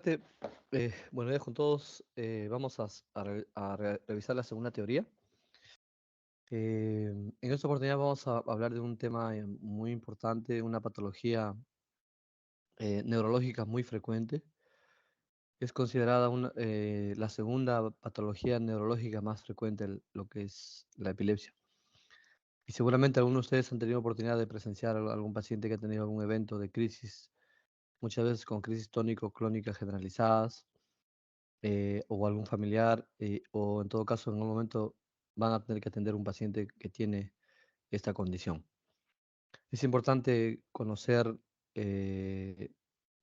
parte, buenos días con todos. Vamos a revisar la segunda teoría. En esta oportunidad vamos a hablar de un tema muy importante, una patología neurológica muy frecuente. Es considerada la segunda patología neurológica más frecuente, lo que es la epilepsia. Y seguramente algunos de ustedes han tenido oportunidad de presenciar a algún paciente que ha tenido algún evento de crisis, muchas veces con crisis tónico-clónicas generalizadas o algún familiar, o en todo caso en algún momento van a tener que atender un paciente que tiene esta condición. Es importante conocer eh,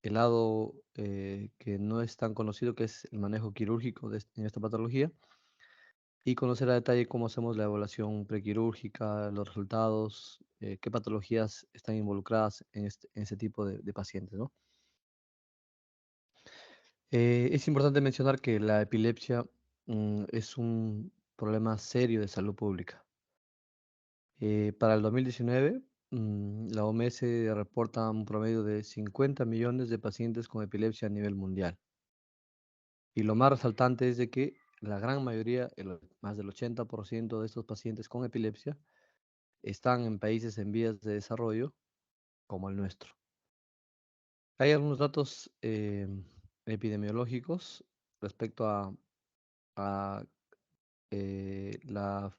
el lado que no es tan conocido, que es el manejo quirúrgico en esta patología, y conocer a detalle cómo hacemos la evaluación prequirúrgica, los resultados, qué patologías están involucradas en este tipo de pacientes, ¿no? Es importante mencionar que la epilepsia es un problema serio de salud pública. Para el 2019, la OMS reporta un promedio de 50 millones de pacientes con epilepsia a nivel mundial. Y lo más resaltante es de que la gran mayoría, más del 80% de estos pacientes con epilepsia, están en países en vías de desarrollo como el nuestro. Hay algunos datos epidemiológicos respecto a la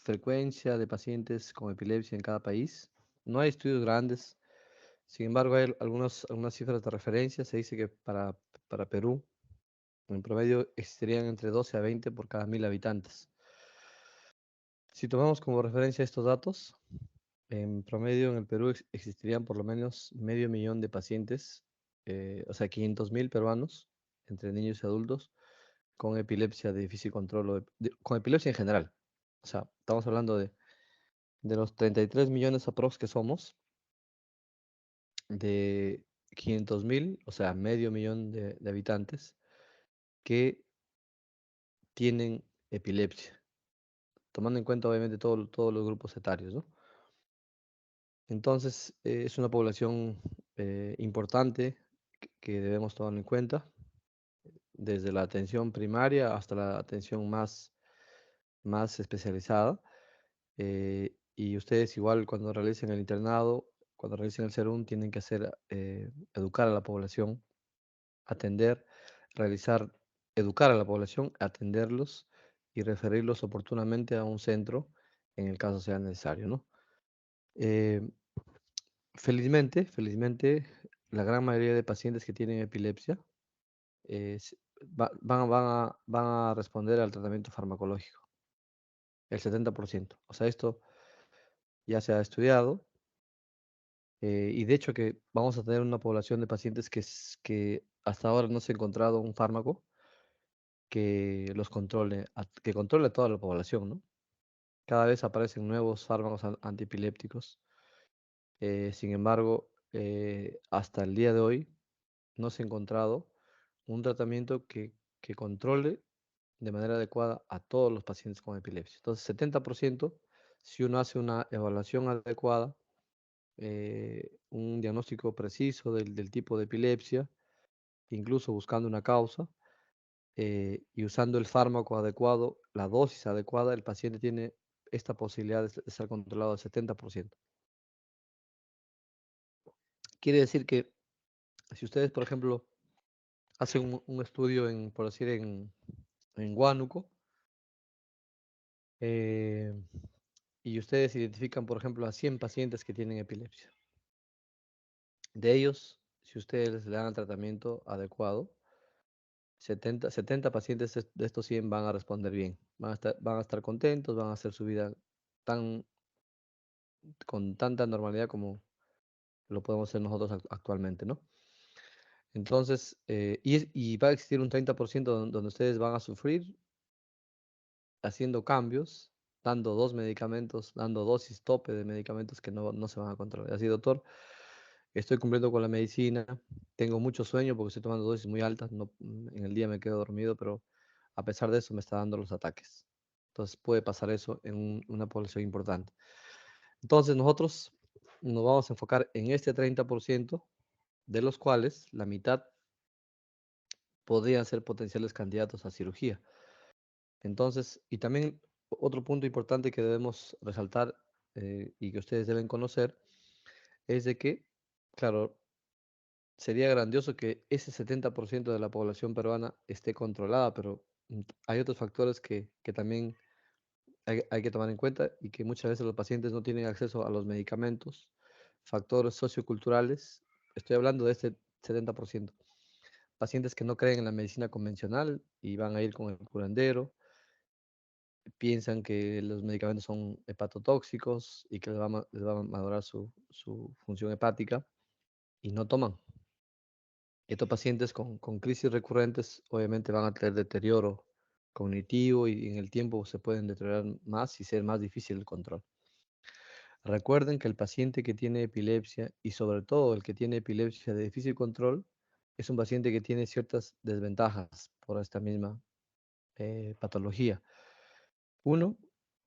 frecuencia de pacientes con epilepsia en cada país. No hay estudios grandes, sin embargo hay algunas cifras de referencia. Se dice que para Perú, en promedio, existirían entre 12 a 20 por cada 1000 habitantes. Si tomamos como referencia estos datos, en promedio en el Perú existirían por lo menos medio millón de pacientes, o sea, 500.000 peruanos, entre niños y adultos, con epilepsia de difícil control, con epilepsia en general. O sea, estamos hablando de los 33 millones aprox que somos, de 500.000, o sea, medio millón de habitantes, que tienen epilepsia, tomando en cuenta obviamente todos los grupos etarios, ¿no? Entonces, es una población importante que debemos tomar en cuenta, desde la atención primaria hasta la atención más especializada. Y ustedes igual cuando realicen el internado, cuando realicen el SERUM, tienen que educar a la población, atender, realizar, educar a la población, atenderlos y referirlos oportunamente a un centro en el caso sea necesario, ¿no? Eh, felizmente, la gran mayoría de pacientes que tienen epilepsia van a responder al tratamiento farmacológico, el 70%. O sea, esto ya se ha estudiado. Y de hecho que vamos a tener una población de pacientes que hasta ahora no se ha encontrado un fármaco que los controle, que controle toda la población, ¿no? Cada vez aparecen nuevos fármacos antiepilépticos. Sin embargo, hasta el día de hoy no se ha encontrado un tratamiento que controle de manera adecuada a todos los pacientes con epilepsia. Entonces, 70%, si uno hace una evaluación adecuada, un diagnóstico preciso del tipo de epilepsia, incluso buscando una causa, y usando el fármaco adecuado, la dosis adecuada, el paciente tiene esta posibilidad de ser controlado al 70%. Quiere decir que si ustedes, por ejemplo, hacen un estudio por decir, en Huánuco, eh, y ustedes identifican, por ejemplo, a 100 pacientes que tienen epilepsia. De ellos, si ustedes le dan el tratamiento adecuado, 70 pacientes de estos 100 van a responder bien, van a estar contentos, van a hacer su vida tan, con tanta normalidad como lo podemos hacer nosotros actualmente, ¿no? Entonces, y va a existir un 30% donde ustedes van a sufrir haciendo cambios, dando dos medicamentos, dando dosis tope de medicamentos que no se van a controlar. Así, doctor, estoy cumpliendo con la medicina, tengo mucho sueño porque estoy tomando dosis muy altas, no, en el día me quedo dormido, pero a pesar de eso me está dando los ataques. Entonces puede pasar eso en una población importante. Entonces nosotros nos vamos a enfocar en este 30%, de los cuales la mitad podrían ser potenciales candidatos a cirugía. Entonces, y también otro punto importante que debemos resaltar y que ustedes deben conocer es de que, claro, sería grandioso que ese 70% de la población peruana esté controlada, pero hay otros factores que también hay que tomar en cuenta y que muchas veces los pacientes no tienen acceso a los medicamentos, factores socioculturales. Estoy hablando de este 70%. Pacientes que no creen en la medicina convencional y van a ir con el curandero, piensan que los medicamentos son hepatotóxicos y que les va a madurar su función hepática y no toman. Estos pacientes con crisis recurrentes obviamente van a tener deterioro cognitivo y en el tiempo se pueden deteriorar más y ser más difícil el control. Recuerden que el paciente que tiene epilepsia y sobre todo el que tiene epilepsia de difícil control es un paciente que tiene ciertas desventajas por esta misma patología. Uno,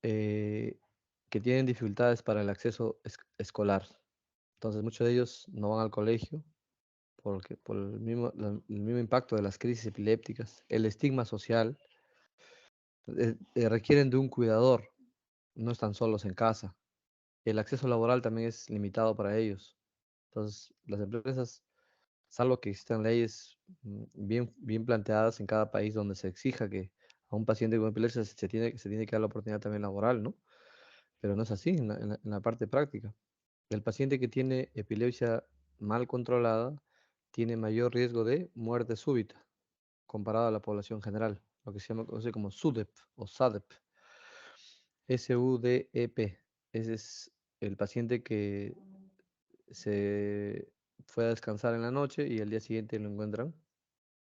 eh, que tienen dificultades para el acceso escolar. Entonces muchos de ellos no van al colegio porque, por el mismo impacto de las crisis epilépticas, el estigma social, requieren de un cuidador, no están solos en casa. El acceso laboral también es limitado para ellos. Entonces, las empresas, salvo que existan leyes bien planteadas en cada país donde se exija que a un paciente con epilepsia se tiene que dar la oportunidad también laboral, ¿no? Pero no es así en la parte práctica. El paciente que tiene epilepsia mal controlada tiene mayor riesgo de muerte súbita comparado a la población general, lo que se llama conoce como SUDEP o SADEP. SUDEP. Ese es el paciente que se fue a descansar en la noche y al día siguiente lo encuentran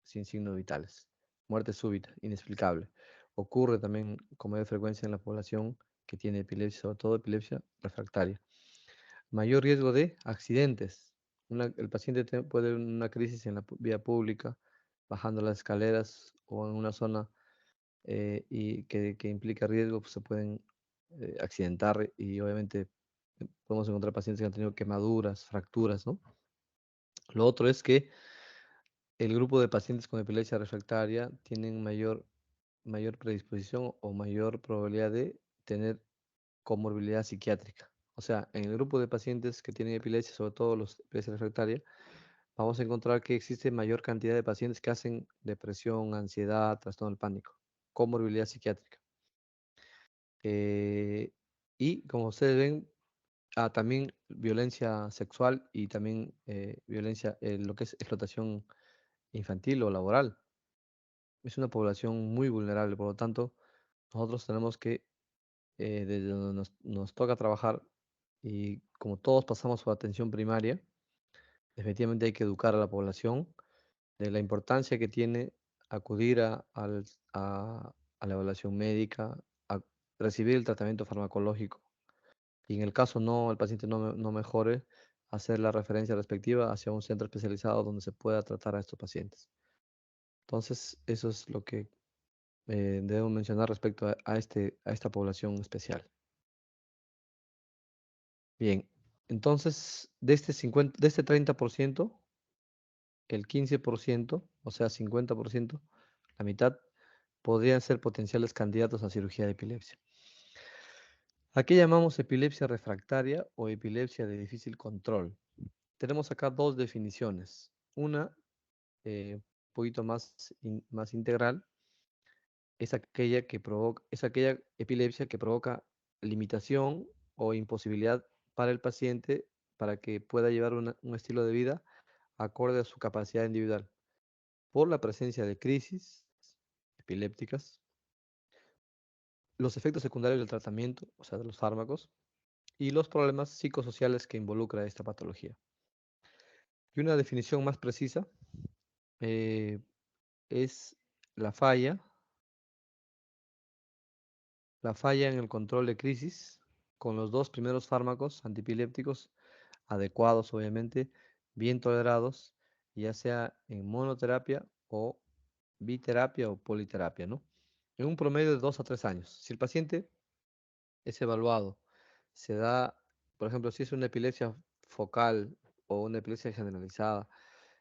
sin signos vitales. Muerte súbita, inexplicable. Ocurre también con mayor frecuencia en la población que tiene epilepsia, sobre todo epilepsia refractaria. Mayor riesgo de accidentes. El paciente puede tener una crisis en la vía pública, bajando las escaleras o en una zona y que implica riesgo, pues se pueden accidentar y obviamente podemos encontrar pacientes que han tenido quemaduras, fracturas, ¿no? Lo otro es que el grupo de pacientes con epilepsia refractaria tienen mayor predisposición o mayor probabilidad de tener comorbilidad psiquiátrica. O sea, en el grupo de pacientes que tienen epilepsia, sobre todo los epilepsia refractaria, vamos a encontrar que existe mayor cantidad de pacientes que hacen depresión, ansiedad, trastorno del pánico, comorbilidad psiquiátrica. Eh, y como ustedes ven, también violencia sexual y también violencia, lo que es explotación infantil o laboral. Es una población muy vulnerable, por lo tanto, nosotros tenemos que, desde donde nos toca trabajar, y como todos pasamos por atención primaria, efectivamente hay que educar a la población de la importancia que tiene acudir a la evaluación médica, a recibir el tratamiento farmacológico y en el caso no, el paciente no mejore, hacer la referencia respectiva hacia un centro especializado donde se pueda tratar a estos pacientes. Entonces, eso es lo que debo mencionar respecto a esta población especial. Bien, entonces, de este 30%, el 15%, o sea, 50%, la mitad, podrían ser potenciales candidatos a cirugía de epilepsia. ¿A qué llamamos epilepsia refractaria o epilepsia de difícil control? Tenemos acá dos definiciones. Una, un poquito más integral, es aquella epilepsia que provoca limitación o imposibilidad para el paciente para que pueda llevar un estilo de vida acorde a su capacidad individual, por la presencia de crisis epilépticas, los efectos secundarios del tratamiento, o sea, de los fármacos, y los problemas psicosociales que involucra esta patología. Y una definición más precisa eh, es la falla, la falla en el control de crisis con los dos primeros fármacos antipilépticos adecuados, obviamente, bien tolerados, ya sea en monoterapia o biterapia o politerapia, ¿no? En un promedio de 2 a 3 años. Si el paciente es evaluado, se da, por ejemplo, si es una epilepsia focal o una epilepsia generalizada,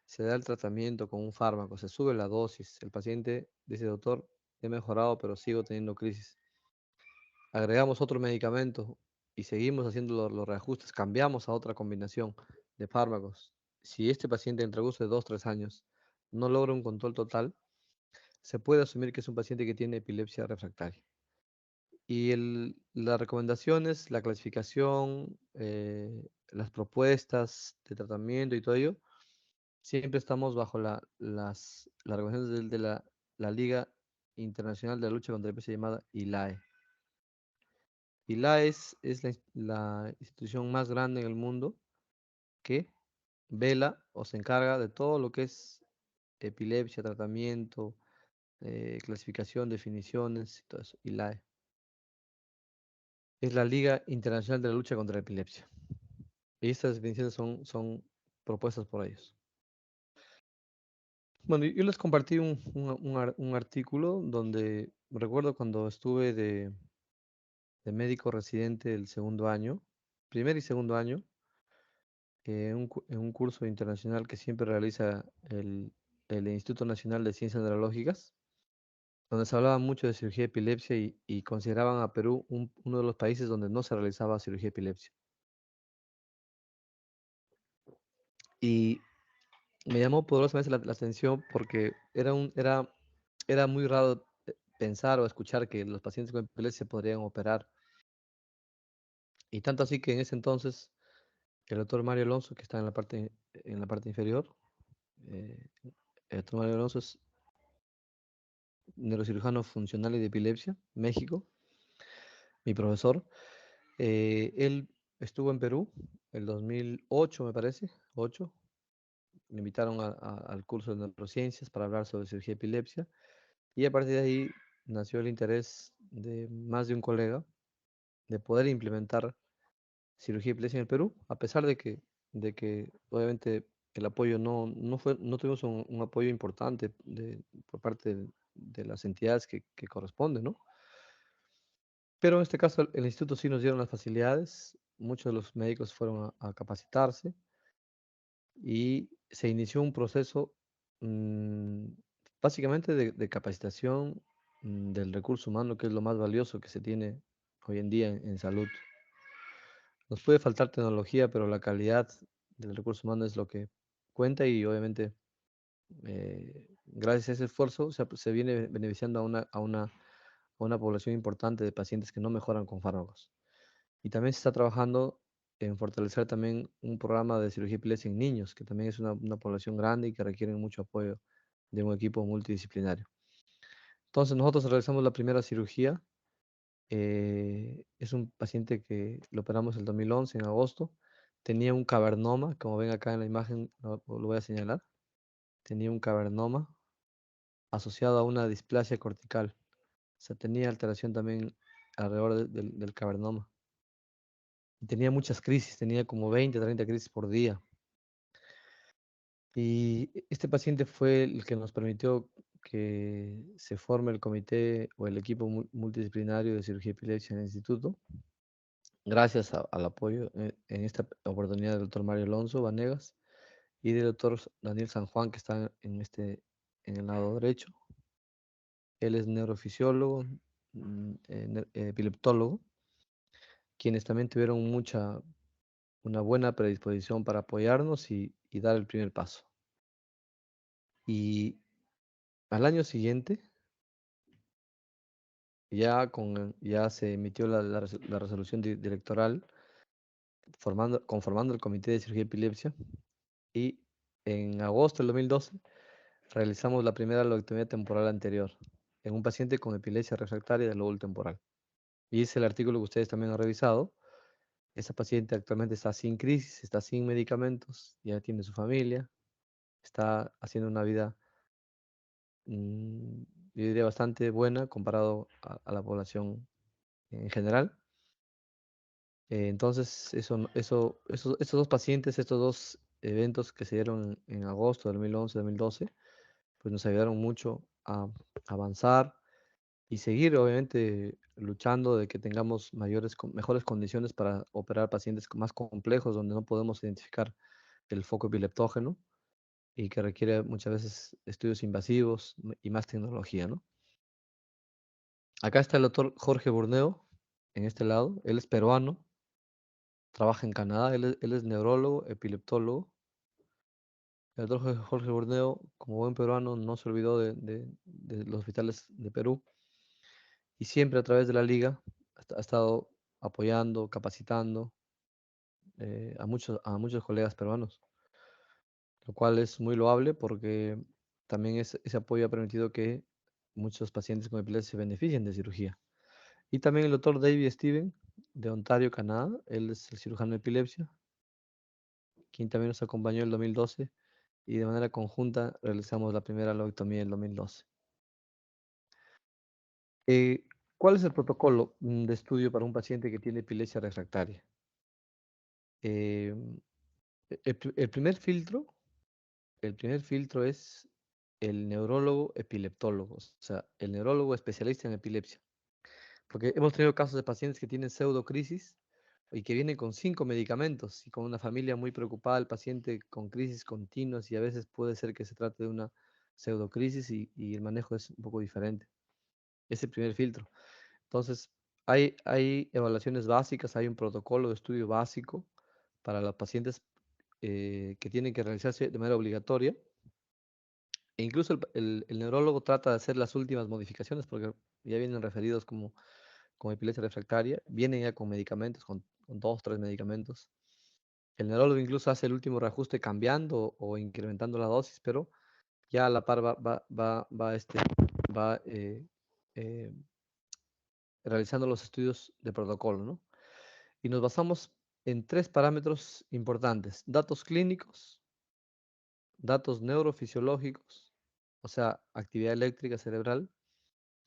se da el tratamiento con un fármaco, se sube la dosis. El paciente dice, doctor, he mejorado, pero sigo teniendo crisis. Agregamos otro medicamento y seguimos haciendo los reajustes, cambiamos a otra combinación de fármacos. Si este paciente en el transcurso de 2, 3 años no logra un control total, se puede asumir que es un paciente que tiene epilepsia refractaria. Y las recomendaciones, la clasificación, las propuestas de tratamiento y todo ello, siempre estamos bajo las recomendaciones la Liga Internacional de la Lucha contra la Epilepsia llamada ILAE. ILAE es la institución más grande en el mundo que vela o se encarga de todo lo que es epilepsia, tratamiento, clasificación, definiciones y todo eso. ILAE es la Liga Internacional de la Lucha contra la Epilepsia. Y estas definiciones son propuestas por ellos. Bueno, yo les compartí un artículo donde recuerdo cuando estuve de médico residente el segundo año, primer y segundo año, en un curso internacional que siempre realiza el Instituto Nacional de Ciencias Neurológicas, donde se hablaba mucho de cirugía de epilepsia y consideraban a Perú uno de los países donde no se realizaba cirugía de epilepsia. Y me llamó poderosamente la atención porque era muy raro pensar o escuchar que los pacientes con epilepsia se podrían operar. Y tanto así que en ese entonces el doctor Mario Alonso, que está en la parte inferior, eh, el doctor Mario Alonso es neurocirujano funcional y de epilepsia, México, mi profesor. Él estuvo en Perú el 2008, me parece, 8. Me invitaron al curso de neurociencias para hablar sobre cirugía de epilepsia. Y a partir de ahí nació el interés de más de un colega de poder implementar cirugía de epilepsia en el Perú, a pesar de que obviamente el apoyo no tuvimos un apoyo importante por parte de las entidades que corresponden, ¿no? Pero en este caso el instituto sí nos dieron las facilidades, muchos de los médicos fueron a capacitarse y se inició un proceso mm, básicamente de capacitación del recurso humano, que es lo más valioso que se tiene hoy en día en salud. Nos puede faltar tecnología, pero la calidad del recurso humano es lo que cuenta y obviamente gracias a ese esfuerzo se viene beneficiando a una población importante de pacientes que no mejoran con fármacos. Y también se está trabajando en fortalecer también un programa de cirugía epilepsia en niños, que también es una población grande y que requieren mucho apoyo de un equipo multidisciplinario. Entonces nosotros realizamos la primera cirugía. Es un paciente que lo operamos el 2011, en agosto. Tenía un cavernoma, como ven acá en la imagen, lo voy a señalar. Tenía un cavernoma asociado a una displasia cortical. O sea, tenía alteración también alrededor del cavernoma. Y tenía muchas crisis, tenía como 20, 30 crisis por día. Y este paciente fue el que nos permitió que se forme el comité o el equipo multidisciplinario de cirugía epilepsia en el instituto, gracias al apoyo en esta oportunidad del doctor Mario Alonso Vanegas y del doctor Daniel San Juan, que está en el lado derecho. Él es neurofisiólogo, epileptólogo, quienes también tuvieron una buena predisposición para apoyarnos y dar el primer paso. Y al año siguiente, ya se emitió la resolución directoral conformando el Comité de Cirugía de Epilepsia y en agosto del 2012 realizamos la primera lobotomía temporal anterior en un paciente con epilepsia refractaria del lóbulo temporal. Y es el artículo que ustedes también han revisado. Esa paciente actualmente está sin crisis, está sin medicamentos, ya tiene su familia, está haciendo una vida, yo diría, bastante buena comparado a la población en general. Entonces, estos dos pacientes, estos dos eventos que se dieron en agosto del 2011-2012, pues nos ayudaron mucho a avanzar y seguir, obviamente, luchando de que tengamos mejores condiciones para operar pacientes más complejos donde no podemos identificar el foco epileptógeno y que requiere muchas veces estudios invasivos y más tecnología, ¿no? Acá está el doctor Jorge Burneo, en este lado. Él es peruano, trabaja en Canadá, él es neurólogo, epileptólogo. El doctor Jorge Burneo, como buen peruano, no se olvidó de los hospitales de Perú y siempre a través de la liga ha estado apoyando, capacitando a muchos colegas peruanos, lo cual es muy loable porque también ese apoyo ha permitido que muchos pacientes con epilepsia se beneficien de cirugía. Y también el doctor David Steven de Ontario, Canadá, él es el cirujano de epilepsia, quien también nos acompañó en el 2012 y de manera conjunta realizamos la primera lobotomía en el 2012. Eh, ¿Cuál es el protocolo de estudio para un paciente que tiene epilepsia refractaria? Eh, el primer filtro, es el neurólogo epileptólogo, o sea, el neurólogo especialista en epilepsia. Porque hemos tenido casos de pacientes que tienen pseudocrisis y que vienen con 5 medicamentos y con una familia muy preocupada, el paciente con crisis continuas y a veces puede ser que se trate de una pseudocrisis y el manejo es un poco diferente. Es el primer filtro. Entonces, hay evaluaciones básicas, hay un protocolo de estudio básico para los pacientes que tienen que realizarse de manera obligatoria. E incluso el neurólogo trata de hacer las últimas modificaciones porque ya vienen referidos como epilepsia refractaria, vienen ya con medicamentos, con 2, 3 medicamentos. El neurólogo incluso hace el último reajuste cambiando o incrementando la dosis, pero ya a la par va eh, realizando los estudios de protocolo, ¿no? Y nos basamos en 3 parámetros importantes: datos clínicos, datos neurofisiológicos, o sea, actividad eléctrica cerebral,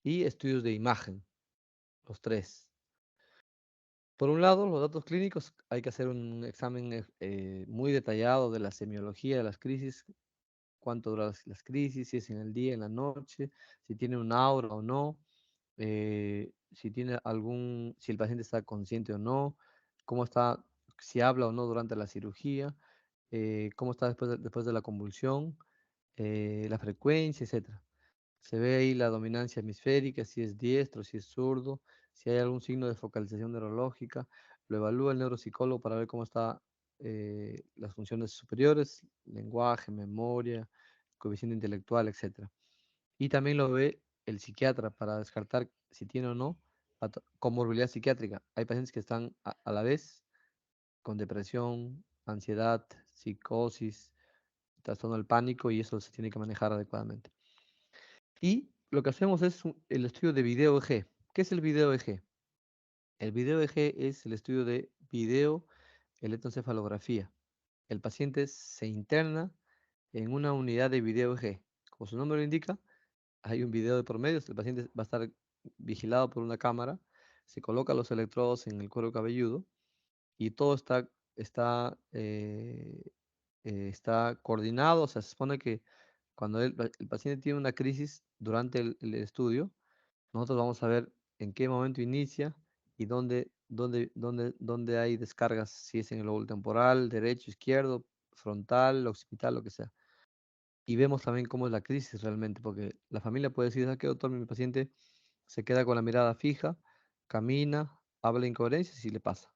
y estudios de imagen, los tres. Por un lado, los datos clínicos, hay que hacer un examen muy detallado de la semiología de las crisis, cuánto duran las crisis, si es en el día, en la noche, si tiene un aura o no, si el paciente está consciente o no, cómo está, si habla o no durante la cirugía, cómo está después de la convulsión, la frecuencia, etcétera. Se ve ahí la dominancia hemisférica, si es diestro, si es zurdo, si hay algún signo de focalización neurológica. Lo evalúa el neuropsicólogo para ver cómo están las funciones superiores, lenguaje, memoria, coeficiente intelectual, etc. Y también lo ve el psiquiatra para descartar si tiene o no comorbilidad psiquiátrica. Hay pacientes que están a la vez con depresión, ansiedad, psicosis, trastorno del pánico y eso se tiene que manejar adecuadamente. Y lo que hacemos es el estudio de video EG. ¿Qué es el video EG? El video EG es el estudio de video electroencefalografía. El paciente se interna en una unidad de video EG. Como su nombre lo indica, hay un video de por medio. El paciente va a estar vigilado por una cámara. Se coloca los electrodos en el cuero cabelludo y todo está coordinado. O sea, se supone que cuando el paciente tiene una crisis durante el estudio, nosotros vamos a ver en qué momento inicia y dónde hay descargas, si es en el lóbulo temporal, derecho, izquierdo, frontal, occipital, lo que sea. Y vemos también cómo es la crisis realmente, porque la familia puede decir: ¿sabes qué, doctor? Mi paciente se queda con la mirada fija, camina, habla incoherencias y le pasa.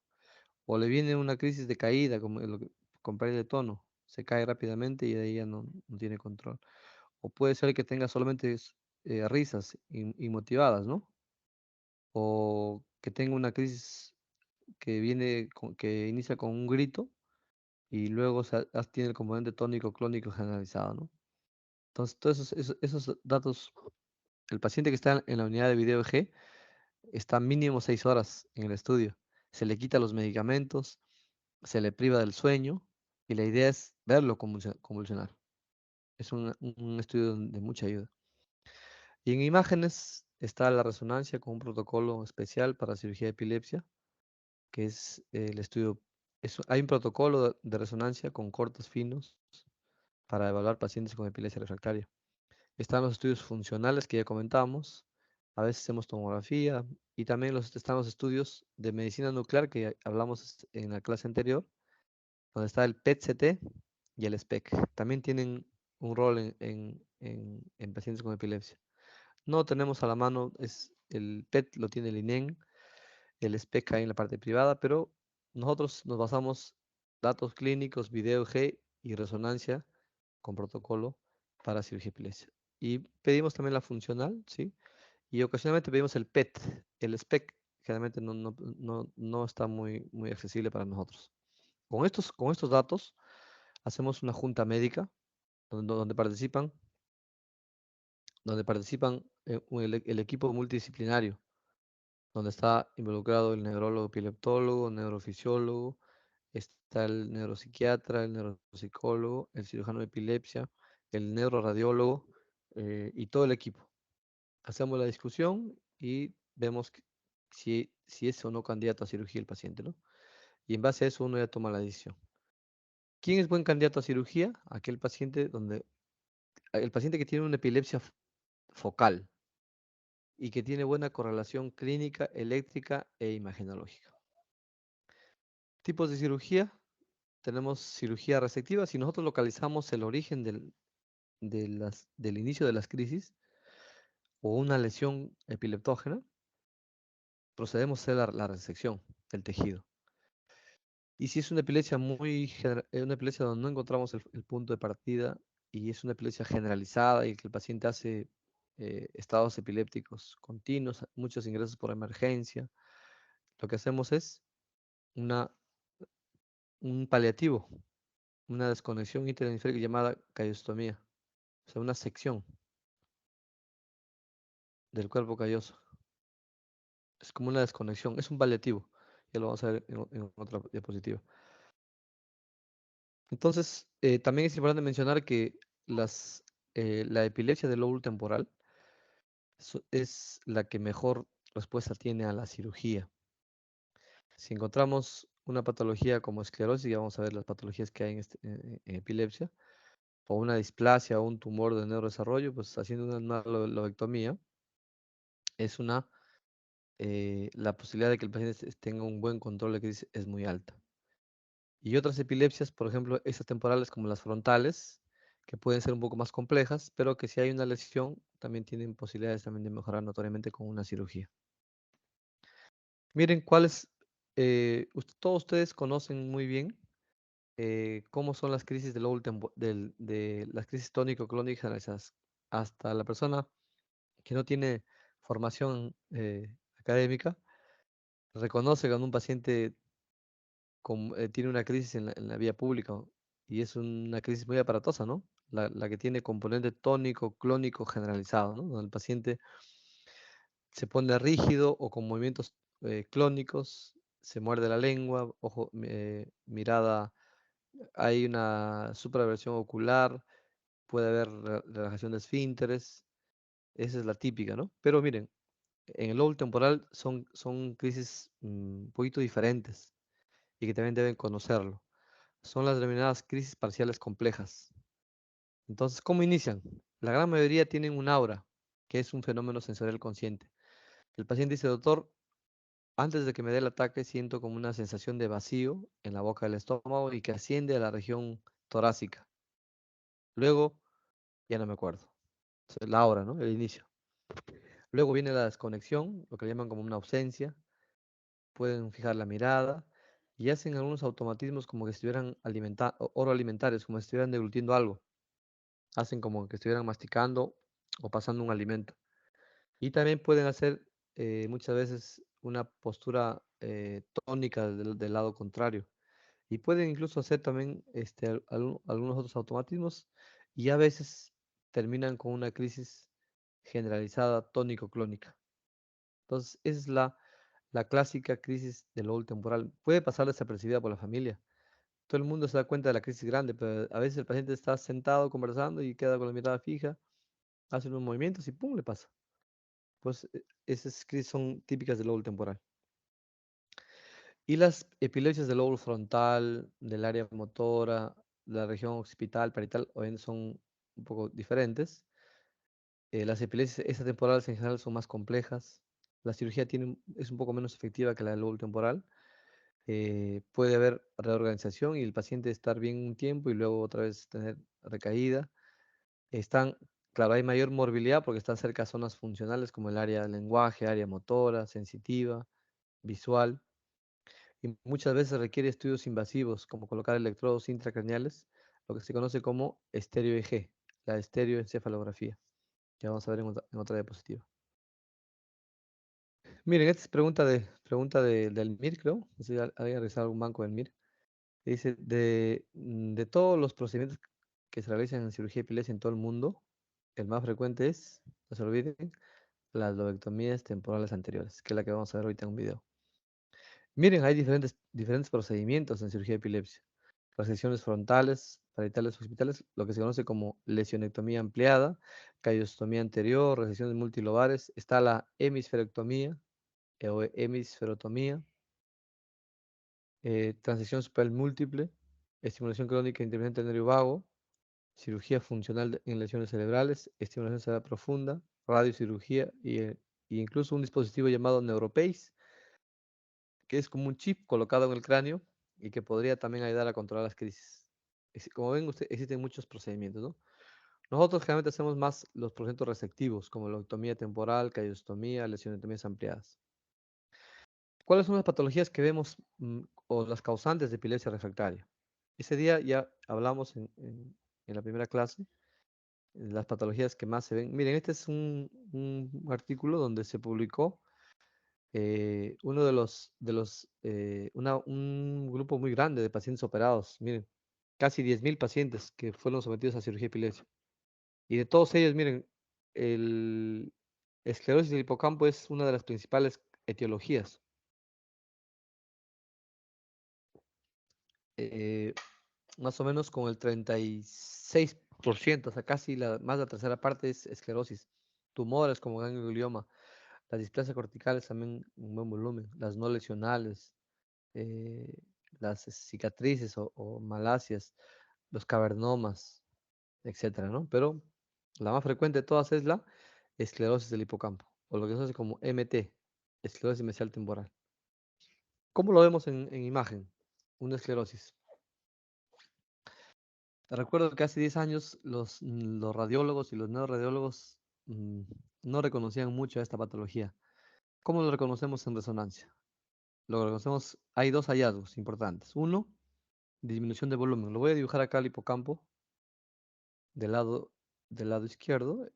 O le viene una crisis de caída, como con pérdida de tono, se cae rápidamente y de ahí ya no tiene control. O puede ser que tenga solamente risas inmotivadas, ¿no? O que tenga una crisis que inicia con un grito y luego tiene el componente tónico clónico generalizado, ¿no? Entonces, todos esos datos, el paciente que está en la unidad de video G está mínimo 6 horas en el estudio. Se le quita los medicamentos, se le priva del sueño y la idea es verlo convulsionar. Es un estudio de mucha ayuda. Y en imágenes está la resonancia con un protocolo especial para cirugía de epilepsia, que es el estudio. Hay un protocolo de resonancia con cortes finos para evaluar pacientes con epilepsia refractaria. Están los estudios funcionales que ya comentamos. A veces hacemos tomografía y también están los estudios de medicina nuclear que hablamos en la clase anterior, donde está el PET-CT y el SPECT. También tienen un rol en pacientes con epilepsia. No tenemos a la mano, es el PET lo tiene el INEM, el SPEC ahí en la parte privada, pero nosotros nos basamos datos clínicos, video G y resonancia con protocolo para cirugía de epilepsia. Y pedimos también la funcional, ¿sí? Y ocasionalmente pedimos el PET, el SPEC, generalmente no está muy accesible para nosotros. Con estos datos hacemos una junta médica donde participan, el equipo multidisciplinario, donde está involucrado el neurólogo epileptólogo, el neurofisiólogo, está el neuropsiquiatra, el neuropsicólogo, el cirujano de epilepsia, el neuroradiólogo y todo el equipo. Hacemos la discusión y vemos si es o no candidato a cirugía el paciente, ¿no? Y en base a eso uno ya toma la decisión. ¿Quién es buen candidato a cirugía? Aquel paciente el paciente que tiene una epilepsia focal y que tiene buena correlación clínica, eléctrica e imagenológica. Tipos de cirugía. Tenemos cirugía resectiva. Si nosotros localizamos el origen del inicio de las crisis o una lesión epileptógena, procedemos a hacer la resección del tejido. Y si es una epilepsia una epilepsia donde no encontramos el punto de partida y es una epilepsia generalizada y que el paciente hace estados epilépticos continuos, muchos ingresos por emergencia, lo que hacemos es una, un paliativo, una desconexión interhemisférica llamada callostomía, o sea, una sección del cuerpo calloso. Es como una desconexión, es un paliativo. Ya lo vamos a ver en otra diapositiva. Entonces, también es importante mencionar que la epilepsia del lóbulo temporal es la que mejor respuesta tiene a la cirugía. Si encontramos una patología como esclerosis, ya vamos a ver las patologías que hay en epilepsia, o una displasia o un tumor de neurodesarrollo, pues haciendo una lobectomía la posibilidad de que el paciente tenga un buen control de crisis es muy alta. Y otras epilepsias, por ejemplo, esas temporales como las frontales, que pueden ser un poco más complejas, pero que si hay una lesión, también tienen posibilidades también de mejorar notoriamente con una cirugía. Miren todos ustedes conocen muy bien cómo son las crisis de las crisis tónico-clónicas generalizadas. Hasta la persona que no tiene formación académica reconoce cuando un paciente tiene una crisis en la vía pública y es una crisis muy aparatosa, ¿no? La que tiene componente tónico, clónico, generalizado, ¿no? Donde el paciente se pone rígido o con movimientos clónicos, se muerde la lengua, mirada, hay una supraversión ocular, puede haber relajación de esfínteres, esa es la típica, ¿no? Pero miren, en el lóbulo temporal son crisis un poquito diferentes y que también deben conocerlo. Son las denominadas crisis parciales complejas. Entonces, ¿cómo inician? La gran mayoría tienen un aura, que es un fenómeno sensorial consciente. El paciente dice, doctor, antes de que me dé el ataque siento como una sensación de vacío en la boca del estómago y que asciende a la región torácica. Luego, ya no me acuerdo. Es la aura, ¿no? El inicio. Luego viene la desconexión, lo que llaman como una ausencia. Pueden fijar la mirada y hacen algunos automatismos como que estuvieran oroalimentarios, como si estuvieran deglutiendo algo. Hacen como que estuvieran masticando o pasando un alimento. Y también pueden hacer muchas veces una postura tónica del lado contrario. Y pueden incluso hacer también algunos otros automatismos y a veces terminan con una crisis generalizada tónico-clónica. Entonces, esa es la clásica crisis del lóbulo temporal. Puede pasar desapercibida por la familia. Todo el mundo se da cuenta de la crisis grande, pero a veces el paciente está sentado conversando y queda con la mirada fija, hace unos movimientos y ¡pum! Le pasa. Pues esas crisis son típicas del lóbulo temporal. Y las epilepsias del lóbulo frontal, del área motora, de la región occipital, parietal, obviamente son un poco diferentes. Las epilepsias extratemporales en general son más complejas. La cirugía es un poco menos efectiva que la del lóbulo temporal. Puede haber reorganización y el paciente estar bien un tiempo y luego otra vez tener recaída. Están, claro, hay mayor morbilidad porque están cerca de zonas funcionales como el área del lenguaje, área motora, sensitiva, visual, y muchas veces requiere estudios invasivos como colocar electrodos intracraneales, lo que se conoce como estéreo EG, la estereoencefalografía, que vamos a ver en otra diapositiva. Miren, esta es del MIR, creo. No sé si alguien ha revisado algún banco del MIR. Dice, de todos los procedimientos que se realizan en cirugía de epilepsia en todo el mundo, el más frecuente es, no se olviden, las lobectomías temporales anteriores, que es la que vamos a ver ahorita en un video. Miren, hay diferentes procedimientos en cirugía de epilepsia. Resecciones frontales, parietales hospitales, lo que se conoce como lesionectomía ampliada, callostomía anterior, resecciones multilobares. Está la hemisferectomía o hemisferotomía, transición supral múltiple, estimulación crónica intermitente del nervio vago, cirugía funcional en lesiones cerebrales, estimulación cerebral profunda, radiocirugía y incluso un dispositivo llamado NeuroPace, que es como un chip colocado en el cráneo y que podría también ayudar a controlar las crisis. Como ven, existen muchos procedimientos, ¿no? Nosotros generalmente hacemos más los procedimientos resectivos, como la octomía temporal, callostomía, lesionotomías ampliadas. ¿Cuáles son las patologías que vemos o las causantes de epilepsia refractaria? Ese día ya hablamos en la primera clase de las patologías que más se ven. Miren, este es un artículo donde se publicó uno un grupo muy grande de pacientes operados. Miren, casi 10.000 pacientes que fueron sometidos a cirugía de epilepsia. Y de todos ellos, miren, el esclerosis del hipocampo es una de las principales etiologías. Eh, Más o menos con el 36%, o sea, casi más de la tercera parte es esclerosis. Tumores como ganglioma, las displasias corticales también un buen volumen, las no lesionales, eh, las cicatrices o malasias, los cavernomas, etcétera, ¿no? Pero la más frecuente de todas es la esclerosis del hipocampo, o lo que se conoce como MT, esclerosis mesial temporal. ¿Cómo lo vemos en imagen? Una esclerosis. Recuerdo que hace 10 años los radiólogos y los neuroradiólogos mm, no reconocían mucho esta patología. ¿Cómo lo reconocemos en resonancia? Lo reconocemos, hay dos hallazgos importantes. Uno, disminución de volumen. Lo voy a dibujar acá al hipocampo del lado izquierdo.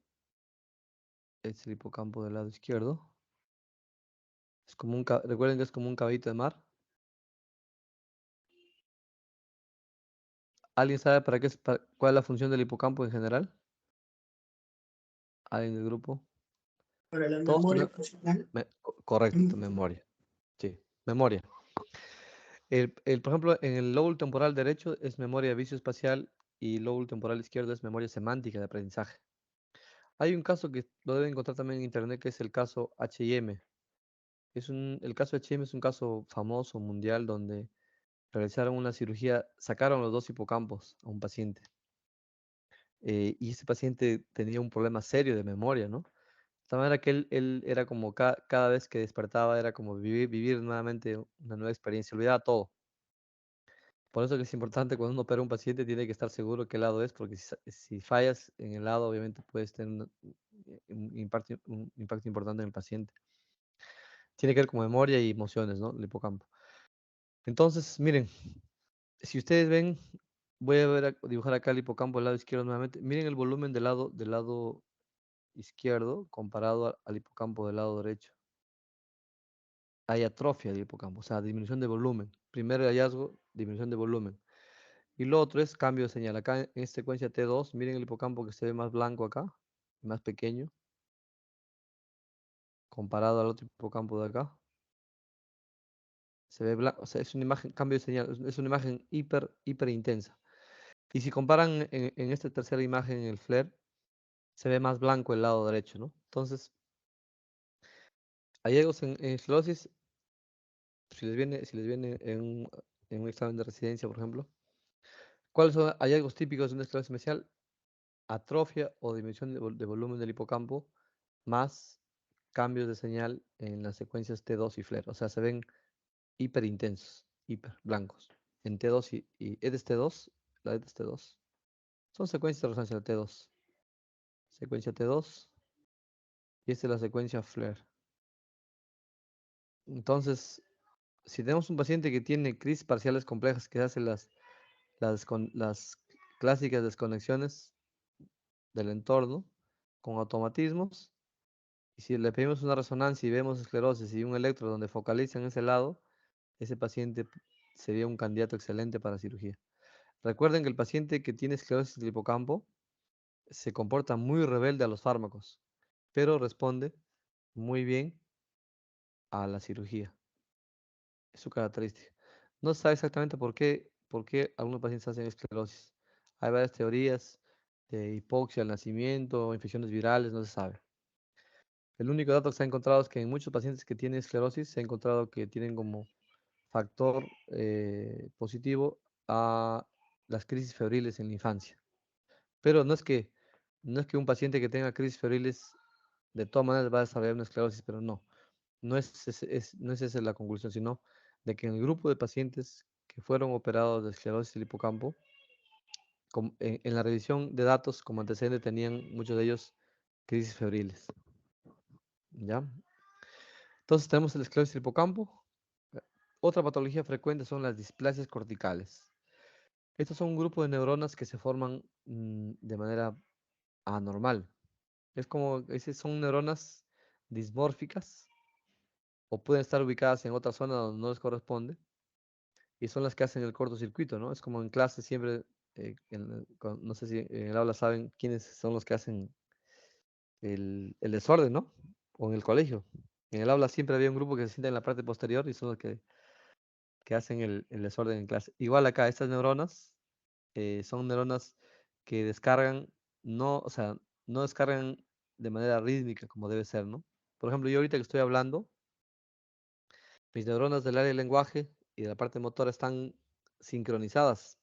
Es el hipocampo del lado izquierdo. Es como recuerden que es como un caballito de mar. ¿Alguien sabe cuál es la función del hipocampo en general? ¿Alguien del grupo? Para la Todos memoria tenemos... funcional. Correcto, memoria. Sí, memoria. Por ejemplo, en el lóbulo temporal derecho es memoria visoespacial y el lóbulo temporal izquierdo es memoria semántica de aprendizaje. Hay un caso que lo deben encontrar también en internet que es el caso H&M. El caso H&M es un caso famoso mundial donde realizaron una cirugía, sacaron los dos hipocampos a un paciente. Y ese paciente tenía un problema serio de memoria, ¿no? De tal manera que él era como cada vez que despertaba era como vivir nuevamente una nueva experiencia, olvidaba todo. Por eso que es importante cuando uno opera a un paciente, tiene que estar seguro qué lado es, porque si fallas en el lado, obviamente puedes tener un impacto importante en el paciente. Tiene que ver con memoria y emociones, ¿no? El hipocampo. Entonces, miren, si ustedes ven, voy a dibujar acá el hipocampo del lado izquierdo nuevamente. Miren el volumen del lado izquierdo comparado al hipocampo del lado derecho. Hay atrofia del hipocampo, o sea, disminución de volumen. Primer hallazgo, disminución de volumen. Y lo otro es cambio de señal. Acá en esta secuencia T2, miren el hipocampo que se ve más blanco acá, más pequeño, comparado al otro hipocampo de acá. Se ve blanco, o sea, es una imagen, cambio de señal, es una imagen hiper intensa. Y si comparan en esta tercera imagen, en el FLAIR, se ve más blanco el lado derecho, ¿no? Entonces, hallazgos en esclerosis, si les viene en un examen de residencia, por ejemplo, ¿cuáles son hallazgos típicos de una esclerosis mesial? Atrofia o disminución de volumen del hipocampo, más cambios de señal en las secuencias T2 y FLAIR. O sea, se ven hiper intensos, hiper blancos. En T2 y EDES T2, la EDES T2, son secuencias de resonancia de T2. secuencia T2, y esta es la secuencia FLAIR. Entonces, si tenemos un paciente que tiene crisis parciales complejas, que hace las clásicas desconexiones del entorno con automatismos, y si le pedimos una resonancia y vemos esclerosis y un electro donde focaliza en ese lado, ese paciente sería un candidato excelente para cirugía. Recuerden que el paciente que tiene esclerosis del hipocampo se comporta muy rebelde a los fármacos, pero responde muy bien a la cirugía. Es su característica. No se sabe exactamente por qué algunos pacientes hacen esclerosis. Hay varias teorías de hipoxia al nacimiento, infecciones virales, no se sabe. El único dato que se ha encontrado es que en muchos pacientes que tienen esclerosis se ha encontrado que tienen como factor positivo a las crisis febriles en la infancia. Pero no es que un paciente que tenga crisis febriles de todas maneras va a desarrollar una esclerosis, pero no. No es esa la conclusión, sino de que en el grupo de pacientes que fueron operados de esclerosis del hipocampo, en la revisión de datos como antecedente tenían muchos de ellos crisis febriles. ¿Ya? Entonces tenemos el esclerosis del hipocampo. Eh, Otra patología frecuente son las displasias corticales. Estos son un grupo de neuronas que se forman de manera anormal. Son neuronas dismórficas o pueden estar ubicadas en otra zona donde no les corresponde y son las que hacen el cortocircuito, ¿no? Es como en clase siempre, no sé si en el aula saben quiénes son los que hacen el desorden, ¿no? O en el colegio. En el aula siempre había un grupo que se sienta en la parte posterior y son los que hacen el desorden en clase. Igual acá, estas neuronas son neuronas que descargan, no, o sea, no descargan de manera rítmica como debe ser, ¿no? Por ejemplo, yo ahorita que estoy hablando, mis neuronas del área del lenguaje y de la parte motora están sincronizadas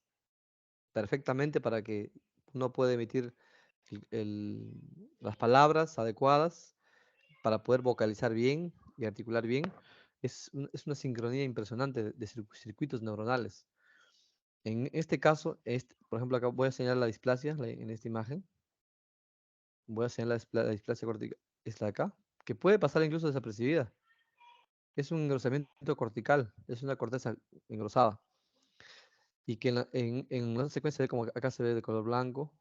perfectamente para que uno pueda emitir las palabras adecuadas para poder vocalizar bien y articular bien. Es una sincronía impresionante de circuitos neuronales. En este caso, por ejemplo, acá voy a señalar la displasia en esta imagen. Voy a señalar la displasia cortical, es la de acá, que puede pasar incluso desapercibida. Es un engrosamiento cortical, es una corteza engrosada. Y que en la secuencia se ve como acá se ve de color blanco,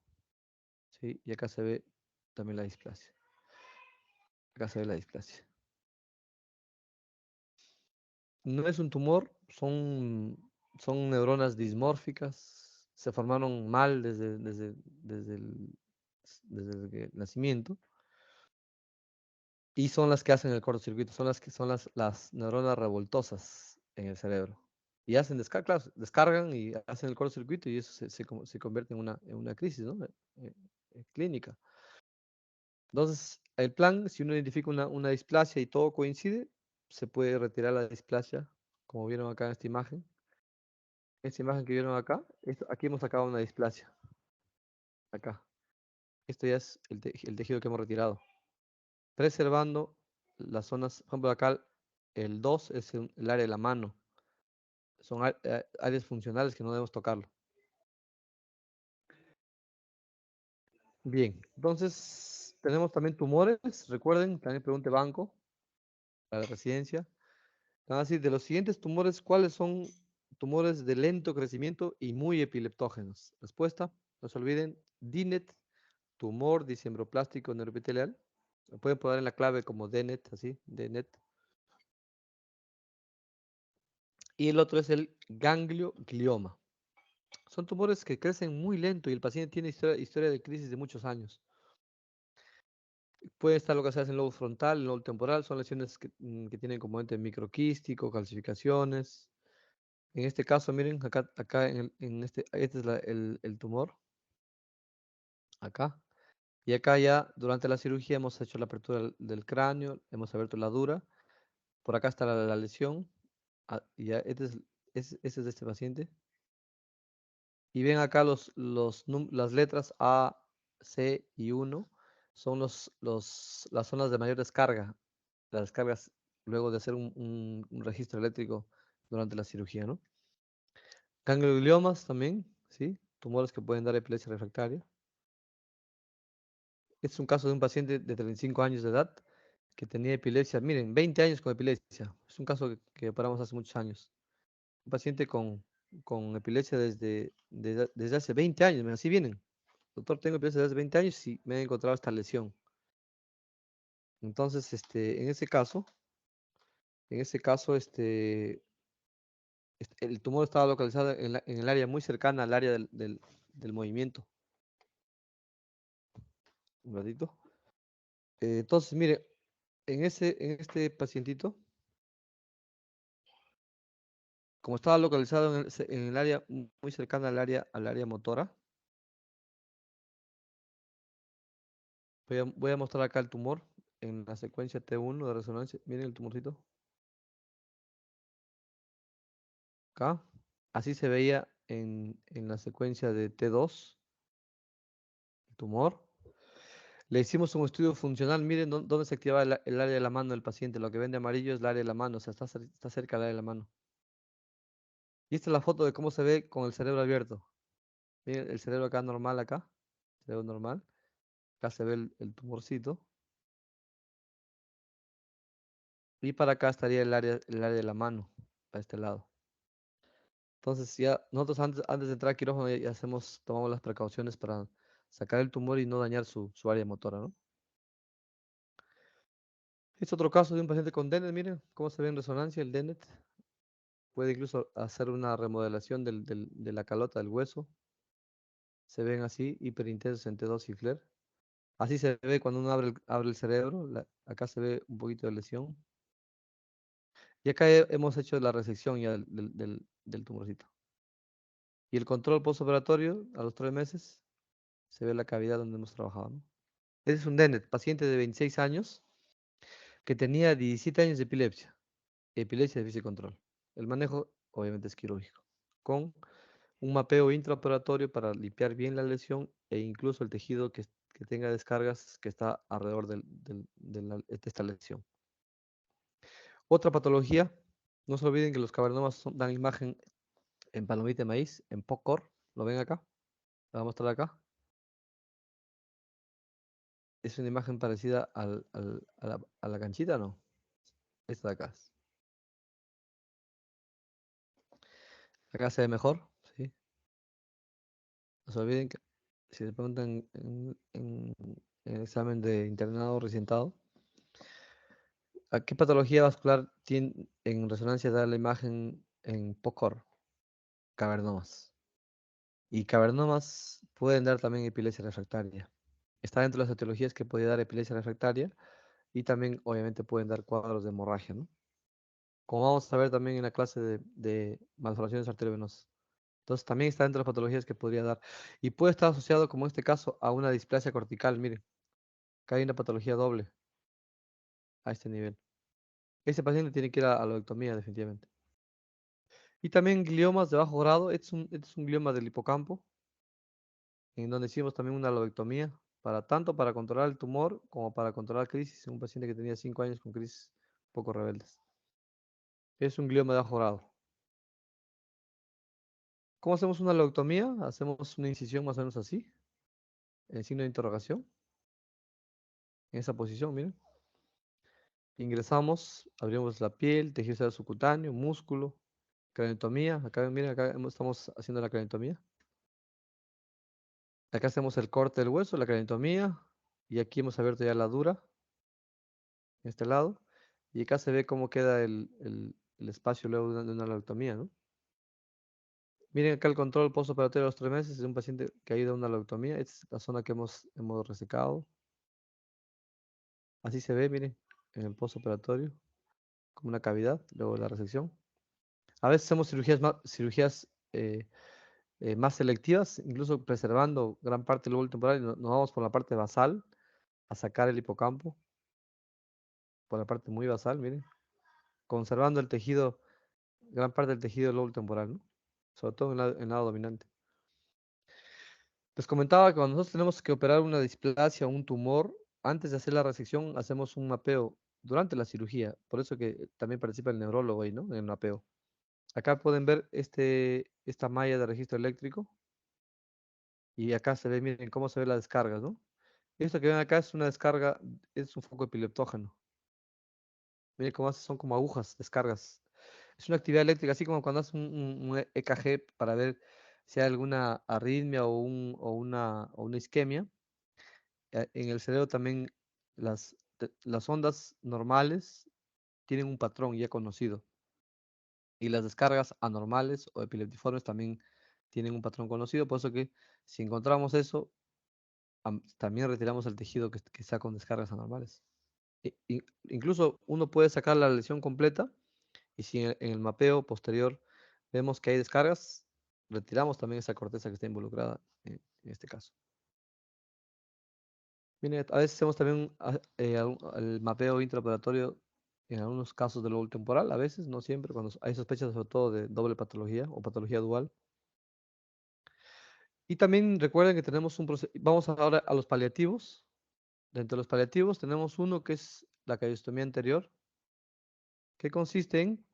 ¿sí? Y acá se ve también la displasia. Acá se ve la displasia. No es un tumor, son neuronas dismórficas, se formaron mal desde el nacimiento y son las que hacen el cortocircuito, son las neuronas revoltosas en el cerebro. Y hacen claro, descargan y hacen el cortocircuito y eso se convierte en una crisis, ¿no? Clínica. Entonces, el plan, si uno identifica una displasia y todo coincide, se puede retirar la displasia, como vieron acá en esta imagen. Esta imagen que vieron acá, aquí hemos sacado una displasia. Acá. Esto ya es el tejido que hemos retirado. Preservando las zonas, por ejemplo, acá el 2 es el área de la mano. Son áreas funcionales que no debemos tocarlo. Bien, entonces tenemos también tumores. Recuerden, también pregunte banco para la residencia. Van a decir, de los siguientes tumores, ¿cuáles son tumores de lento crecimiento y muy epileptógenos? Respuesta, no se olviden, DINET, tumor disembroplástico neuroepitelial. Lo pueden poner en la clave como DNET, así, DNET. Y el otro es el ganglioglioma. Son tumores que crecen muy lento y el paciente tiene historia de crisis de muchos años. Puede estar localizadas en el lobo frontal, en el lobo temporal, son lesiones que tienen componente microquístico, calcificaciones. En este caso, miren, acá este es el tumor, acá. Y acá ya, durante la cirugía, hemos hecho la apertura del cráneo, hemos abierto la dura. Por acá está la lesión. Y ya, este es de este paciente. Y ven acá las letras A, C y 1 son las zonas de mayor descarga. Las descargas luego de hacer un registro eléctrico durante la cirugía, ¿no? Gangliomas también, ¿sí? Tumores que pueden dar epilepsia refractaria. Este es un caso de un paciente de 35 años de edad que tenía epilepsia. Miren, 20 años con epilepsia. Es un caso que operamos hace muchos años. Un paciente con epilepsia desde hace 20 años. Miren, así vienen. Doctor, tengo epilepsia desde hace 20 años y me he encontrado esta lesión. Entonces, en ese caso, el tumor estaba localizado en el área muy cercana al área del movimiento. Un ratito. Entonces, mire, en este pacientito, como estaba localizado en el área muy cercana al área motora, voy a mostrar acá el tumor en la secuencia T1 de resonancia. Miren el tumorcito. Acá. Así se veía en la secuencia de T2, el tumor. Le hicimos un estudio funcional. Miren dónde se activaba el área de la mano del paciente. Lo que ven de amarillo es el área de la mano, o sea, está cerca del área de la mano. Y esta es la foto de cómo se ve con el cerebro abierto. Miren el cerebro acá normal, acá. Cerebro normal. Acá se ve el tumorcito. Y para acá estaría el área de la mano, a este lado. Entonces ya nosotros antes de entrar al quirófano ya tomamos las precauciones para sacar el tumor y no dañar su área motora, ¿no? Es otro caso de un paciente con Dennett, miren cómo se ve en resonancia el Dennett. Puede incluso hacer una remodelación de la calota del hueso. Se ven así, hiperintensos en T2 y FLAIR. Así se ve cuando uno abre el cerebro. Acá se ve un poquito de lesión. Y acá hemos hecho la resección ya del tumorcito. Y el control postoperatorio a los 3 meses se ve la cavidad donde hemos trabajado, ¿no? Ese es un Dennett, paciente de 26 años que tenía 17 años de epilepsia de difícil control. El manejo obviamente es quirúrgico, con un mapeo intraoperatorio para limpiar bien la lesión e incluso el tejido que tenga descargas que está alrededor de esta lesión. Otra patología, no se olviden que los cavernomas dan imagen en palomita de maíz, en POCOR, ¿lo ven acá? Lo voy a mostrar acá. Es una imagen parecida a la canchita, ¿no? Esta de acá. Acá se ve mejor, ¿sí? No se olviden que si se preguntan en el examen de internado o recientado, ¿a qué patología vascular tiene en resonancia da la imagen en POCOR? Cavernomas. Y cavernomas pueden dar también epilepsia refractaria. Está dentro de las etiologías que puede dar epilepsia refractaria y también obviamente pueden dar cuadros de hemorragia, ¿no? Como vamos a ver también en la clase de malformaciones arteriovenosas. Entonces también está dentro de las patologías que podría dar. Y puede estar asociado, como en este caso, a una displasia cortical. Miren, acá hay una patología doble a este nivel. Este paciente tiene que ir a la lobectomía definitivamente. Y también gliomas de bajo grado. Este es un glioma del hipocampo, en donde hicimos también una lobectomía, tanto para controlar el tumor como para controlar crisis en un paciente que tenía 5 años con crisis poco rebeldes. Es un glioma de bajo grado. ¿Cómo hacemos una lobectomía? Hacemos una incisión más o menos así, en signo de interrogación, en esa posición, miren. Ingresamos, abrimos la piel, tejido subcutáneo, músculo, craniotomía. Acá, miren, acá estamos haciendo la craniotomía. Acá hacemos el corte del hueso, la craniotomía. Y aquí hemos abierto ya la dura, en este lado. Y acá se ve cómo queda el espacio luego de una lobectomía, ¿no? Miren acá el control postoperatorio de los 3 meses de un paciente que ha ido a una lobectomía. Esta es la zona que hemos resecado. Así se ve, miren, en el postoperatorio, como una cavidad, luego de la resección. A veces hacemos cirugías más selectivas, incluso preservando gran parte del lóbulo temporal, y nos vamos por la parte basal a sacar el hipocampo, por la parte muy basal, miren, conservando el tejido, gran parte del tejido del lóbulo temporal, ¿no? Sobre todo en el lado dominante. Les comentaba que cuando nosotros tenemos que operar una displasia o un tumor, antes de hacer la resección hacemos un mapeo durante la cirugía, por eso que también participa el neurólogo ahí, ¿no? En el mapeo. Acá pueden ver esta malla de registro eléctrico y acá se ve, miren cómo se ve la descarga, ¿no? Esto que ven acá es una descarga, es un foco epileptógeno. Miren cómo son como agujas, descargas. Es una actividad eléctrica, así como cuando haces un EKG para ver si hay alguna arritmia o una isquemia. En el cerebro también las ondas normales tienen un patrón ya conocido. Y las descargas anormales o epileptiformes también tienen un patrón conocido. Por eso que si encontramos eso, también retiramos el tejido que está con descargas anormales. Incluso uno puede sacar la lesión completa y si en el mapeo posterior vemos que hay descargas, retiramos también esa corteza que está involucrada en este caso. Mire, a veces hacemos también el mapeo intraoperatorio en algunos casos de lóbulo temporal, a veces, no siempre, cuando hay sospechas sobre todo de doble patología o patología dual. Y también recuerden que tenemos vamos ahora a los paliativos. Dentro de los paliativos tenemos uno que es la callostomía anterior, que consiste en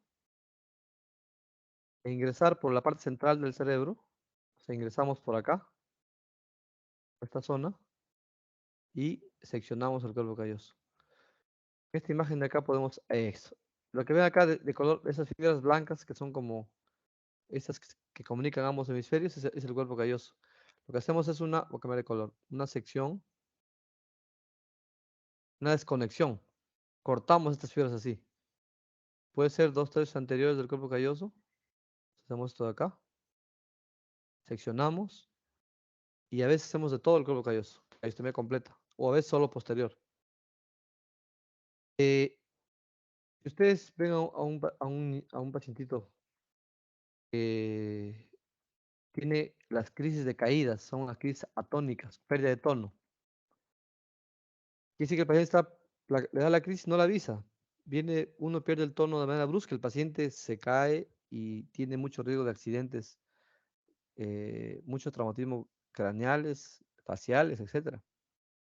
ingresar por la parte central del cerebro. O sea, ingresamos por acá, por esta zona, y seccionamos el cuerpo calloso. Esta imagen de acá podemos, eso. Lo que ven acá de color, esas fibras blancas que son como esas que comunican ambos hemisferios, es el cuerpo calloso. Lo que hacemos es voy a cambiar de color, una sección, una desconexión. Cortamos estas fibras así. Puede ser 2/3 anteriores del cuerpo calloso. Hacemos esto de acá, seccionamos y a veces hacemos de todo el cuerpo calloso, callotomía completa, o a veces solo posterior. Si ustedes ven a un pacientito que tiene las crisis de caídas, son las crisis atónicas, pérdida de tono. Quiere decir que el paciente le da la crisis, no la avisa. Uno pierde el tono de manera brusca, el paciente se cae y tiene mucho riesgo de accidentes, mucho traumatismo craneales, faciales, etcétera.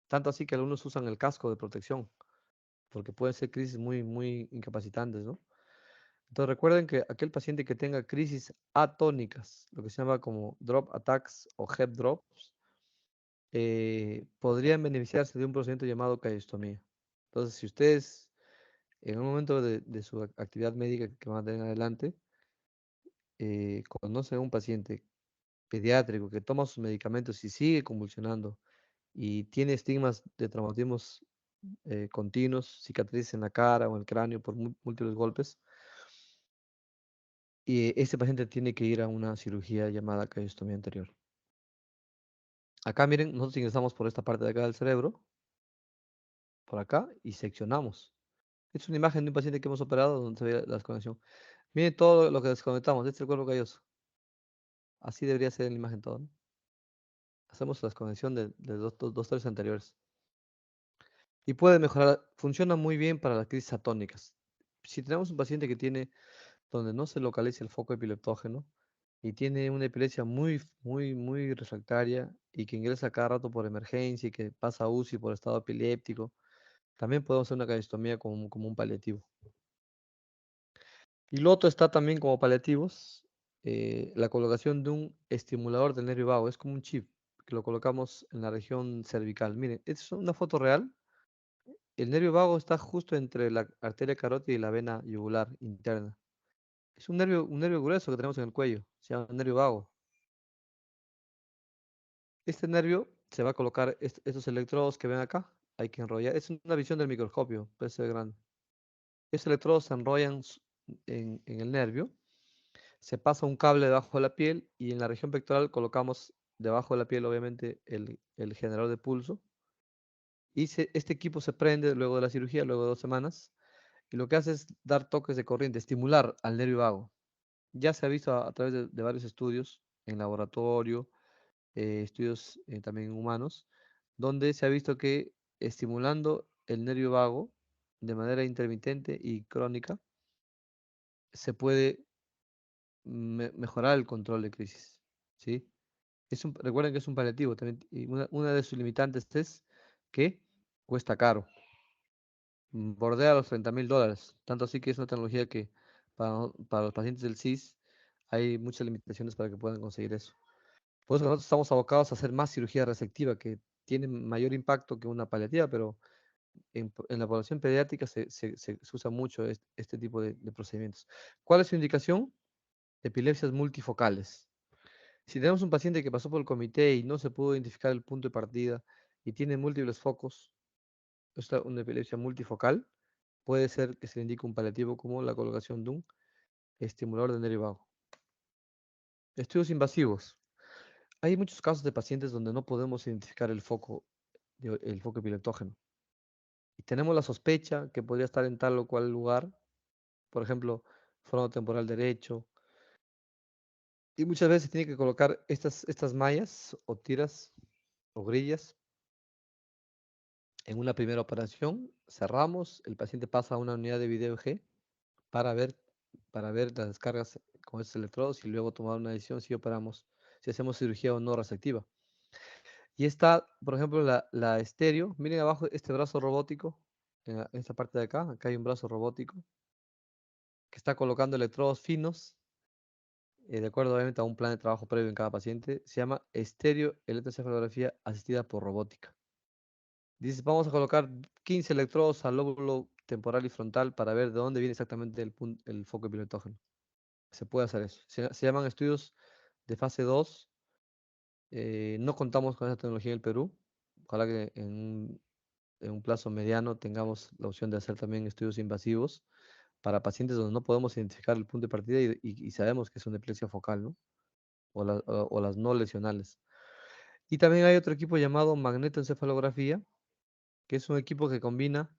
Tanto así que algunos usan el casco de protección, porque pueden ser crisis muy, muy incapacitantes, ¿no? Entonces recuerden que aquel paciente que tenga crisis atónicas, lo que se llama como drop attacks o head drops, podrían beneficiarse de un procedimiento llamado callostomía. Entonces, si ustedes en un momento de su actividad médica que van a tener adelante, conocen a un paciente pediátrico que toma sus medicamentos y sigue convulsionando y tiene estigmas de traumatismos continuos, cicatrices en la cara o en el cráneo por múltiples golpes, y este paciente tiene que ir a una cirugía llamada callostomía anterior. Acá miren, nosotros ingresamos por esta parte de acá del cerebro, por acá, y seccionamos. Es una imagen de un paciente que hemos operado donde se ve la desconexión. Miren todo lo que desconectamos. Este es el cuerpo calloso. Así debería ser en la imagen todo, ¿no? Hacemos la desconexión de dos tercios anteriores. Y puede mejorar, funciona muy bien para las crisis atónicas. Si tenemos un paciente que tiene donde no se localiza el foco epileptógeno y tiene una epilepsia muy, muy, muy refractaria y que ingresa cada rato por emergencia y que pasa a UCI por estado epiléptico, también podemos hacer una calcistomía como un paliativo. Y lo otro está también como paliativos, la colocación de un estimulador del nervio vago. Es como un chip que lo colocamos en la región cervical. Miren, es una foto real. El nervio vago está justo entre la arteria carótida y la vena yugular interna. Es un nervio grueso que tenemos en el cuello. Se llama nervio vago. Este nervio se va a colocar estos electrodos que ven acá. Hay que enrollar. Es una visión del microscopio. Puede ser grande. Estos electrodos se enrollan en el nervio. Se pasa un cable debajo de la piel y en la región pectoral colocamos debajo de la piel, obviamente, el generador de pulso. Y este equipo se prende luego de la cirugía, luego de 2 semanas. Y lo que hace es dar toques de corriente, estimular al nervio vago. Ya se ha visto a través de varios estudios en laboratorio, estudios también humanos, donde se ha visto que estimulando el nervio vago de manera intermitente y crónica, se puede mejorar el control de crisis, ¿sí? Recuerden que es un paliativo también, y una de sus limitantes es que cuesta caro, bordea los $30,000, tanto así que es una tecnología que para los pacientes del CIS hay muchas limitaciones para que puedan conseguir eso. Por eso nosotros estamos abocados a hacer más cirugía resectiva, que tiene mayor impacto que una paliativa, pero en la población pediátrica se usa mucho este tipo de procedimientos. ¿Cuál es su indicación? Epilepsias multifocales. Si tenemos un paciente que pasó por el comité y no se pudo identificar el punto de partida y tiene múltiples focos, una epilepsia multifocal, puede ser que se le indique un paliativo como la colocación de un estimulador de nervio vago. Estudios invasivos. Hay muchos casos de pacientes donde no podemos identificar el foco epileptógeno. Y tenemos la sospecha que podría estar en tal o cual lugar, por ejemplo, foro temporal derecho. Y muchas veces se tiene que colocar estas mallas o tiras o grillas en una primera operación. Cerramos, el paciente pasa a una unidad de video G para ver, para ver las descargas con estos electrodos y luego tomar una decisión si operamos, si hacemos cirugía o no resectiva. Y está, por ejemplo, la estéreo. Miren abajo este brazo robótico, en esta parte de acá. Acá hay un brazo robótico que está colocando electrodos finos, de acuerdo obviamente a un plan de trabajo previo en cada paciente. Se llama estéreo electroencefalografía asistida por robótica. Dice, vamos a colocar 15 electrodos al lóbulo temporal y frontal para ver de dónde viene exactamente el foco epileptógeno. Se puede hacer eso. Se llaman estudios de fase 2. No contamos con esa tecnología en el Perú. Ojalá que en un plazo mediano tengamos la opción de hacer también estudios invasivos para pacientes donde no podemos identificar el punto de partida y sabemos que es una epilepsia focal, ¿no? O las no lesionales. Y también hay otro equipo llamado magnetoencefalografía, que es un equipo que combina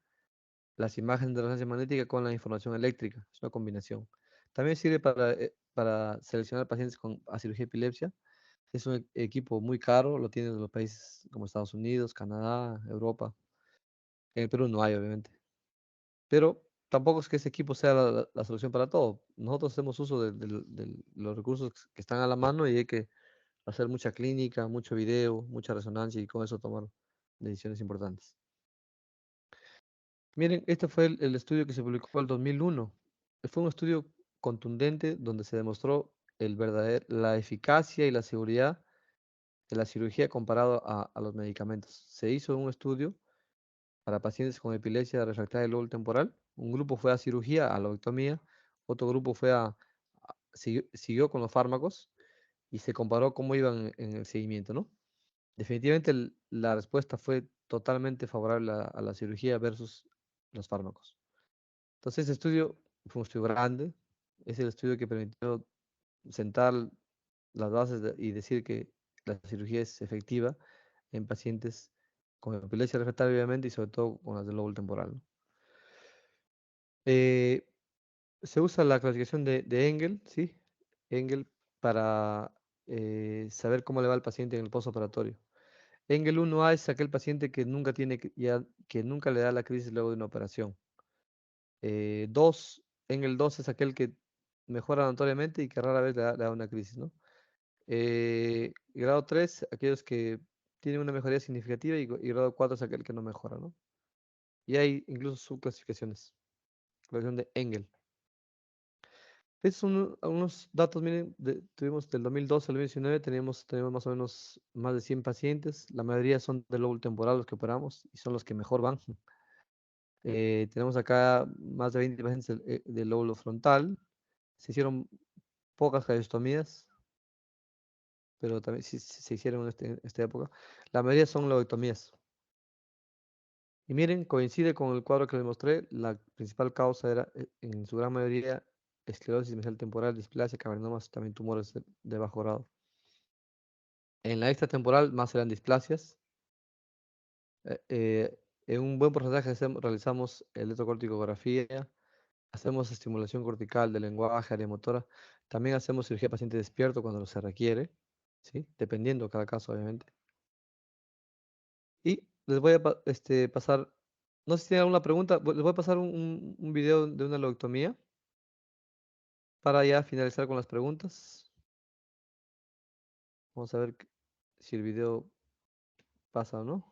las imágenes de resonancia magnética con la información eléctrica. Es una combinación. También sirve para seleccionar pacientes con cirugía de epilepsia. Es un equipo muy caro, lo tienen en los países como Estados Unidos, Canadá, Europa. En el Perú no hay, obviamente. Pero tampoco es que ese equipo sea la solución para todo. Nosotros hacemos uso de los recursos que están a la mano y hay que hacer mucha clínica, mucho video, mucha resonancia y con eso tomar decisiones importantes. Miren, este fue el estudio que se publicó en el 2001. Fue un estudio contundente donde se demostró la eficacia y la seguridad de la cirugía comparado a los medicamentos. Se hizo un estudio para pacientes con epilepsia refractaria del lóbulo temporal. Un grupo fue a cirugía, a lobectomía, otro grupo siguió con los fármacos y se comparó cómo iban en el seguimiento, ¿no? Definitivamente la respuesta fue totalmente favorable a la cirugía versus los fármacos. Entonces, ese estudio fue un estudio grande, es el estudio que permitió sentar las bases y decir que la cirugía es efectiva en pacientes con epilepsia refractaria, obviamente, y sobre todo con las del lóbulo temporal, ¿no? Eh, Se usa la clasificación de Engel, ¿sí? Engel para saber cómo le va al paciente en el postoperatorio. Engel 1A es aquel paciente que nunca que nunca le da la crisis luego de una operación. 2, Engel 2 es aquel que mejora notoriamente y que rara vez le da una crisis, ¿no? Grado 3, aquellos que tienen una mejoría significativa y grado 4 es aquel que no mejora, ¿no? Y hay incluso subclasificaciones. Clasificación de Engel. Estos son algunos datos, miren, tuvimos del 2012 al 2019, tenemos más o menos más de 100 pacientes, la mayoría son del lóbulo temporal los que operamos y son los que mejor van. Tenemos acá más de 20 pacientes del lóbulo frontal, se hicieron pocas traqueostomías, pero también sí se hicieron en esta época. La mayoría son lobectomías. Y miren, coincide con el cuadro que les mostré, la principal causa era, en su gran mayoría, esclerosis mesial temporal, displasia, cavernomas, también tumores de bajo grado. En la extratemporal más eran displasias. En un buen porcentaje realizamos electrocorticografía, hacemos estimulación cortical del lenguaje, área motora. También hacemos cirugía de paciente despierto cuando se requiere, ¿sí? Dependiendo de cada caso, obviamente. Y les voy a pasar, no sé si tienen alguna pregunta, les voy a pasar un video de una lobectomía para ya finalizar con las preguntas. Vamos a ver si el video pasa o no.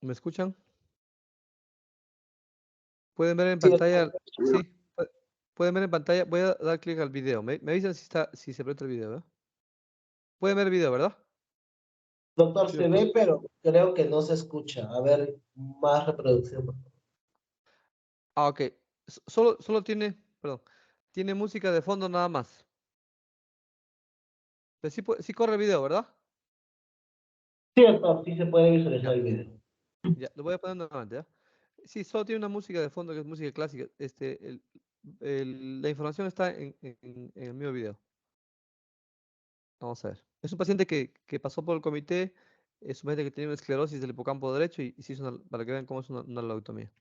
¿Me escuchan? ¿Pueden ver en Sí, pantalla? Sí, pueden ver en pantalla. Voy a dar clic al video. Me avisan si se presta el video, ¿eh? Pueden ver el video, ¿verdad? doctor, Sí, se doctor. ve, pero creo que no se escucha. A ver, más reproducción. Ah, ok. Solo tiene, perdón, tiene música de fondo nada más. Pero sí, sí corre el video, ¿verdad? Sí, doctor, sí se puede visualizar Ya, el video. ya, lo voy a poner nuevamente, ¿ya? Sí, solo tiene una música de fondo que es música clásica. La información está en el mismo video. Vamos a ver. Es un paciente que pasó por el comité, es un paciente que tiene una esclerosis del hipocampo derecho y se hizo para que vean cómo es una leucemia.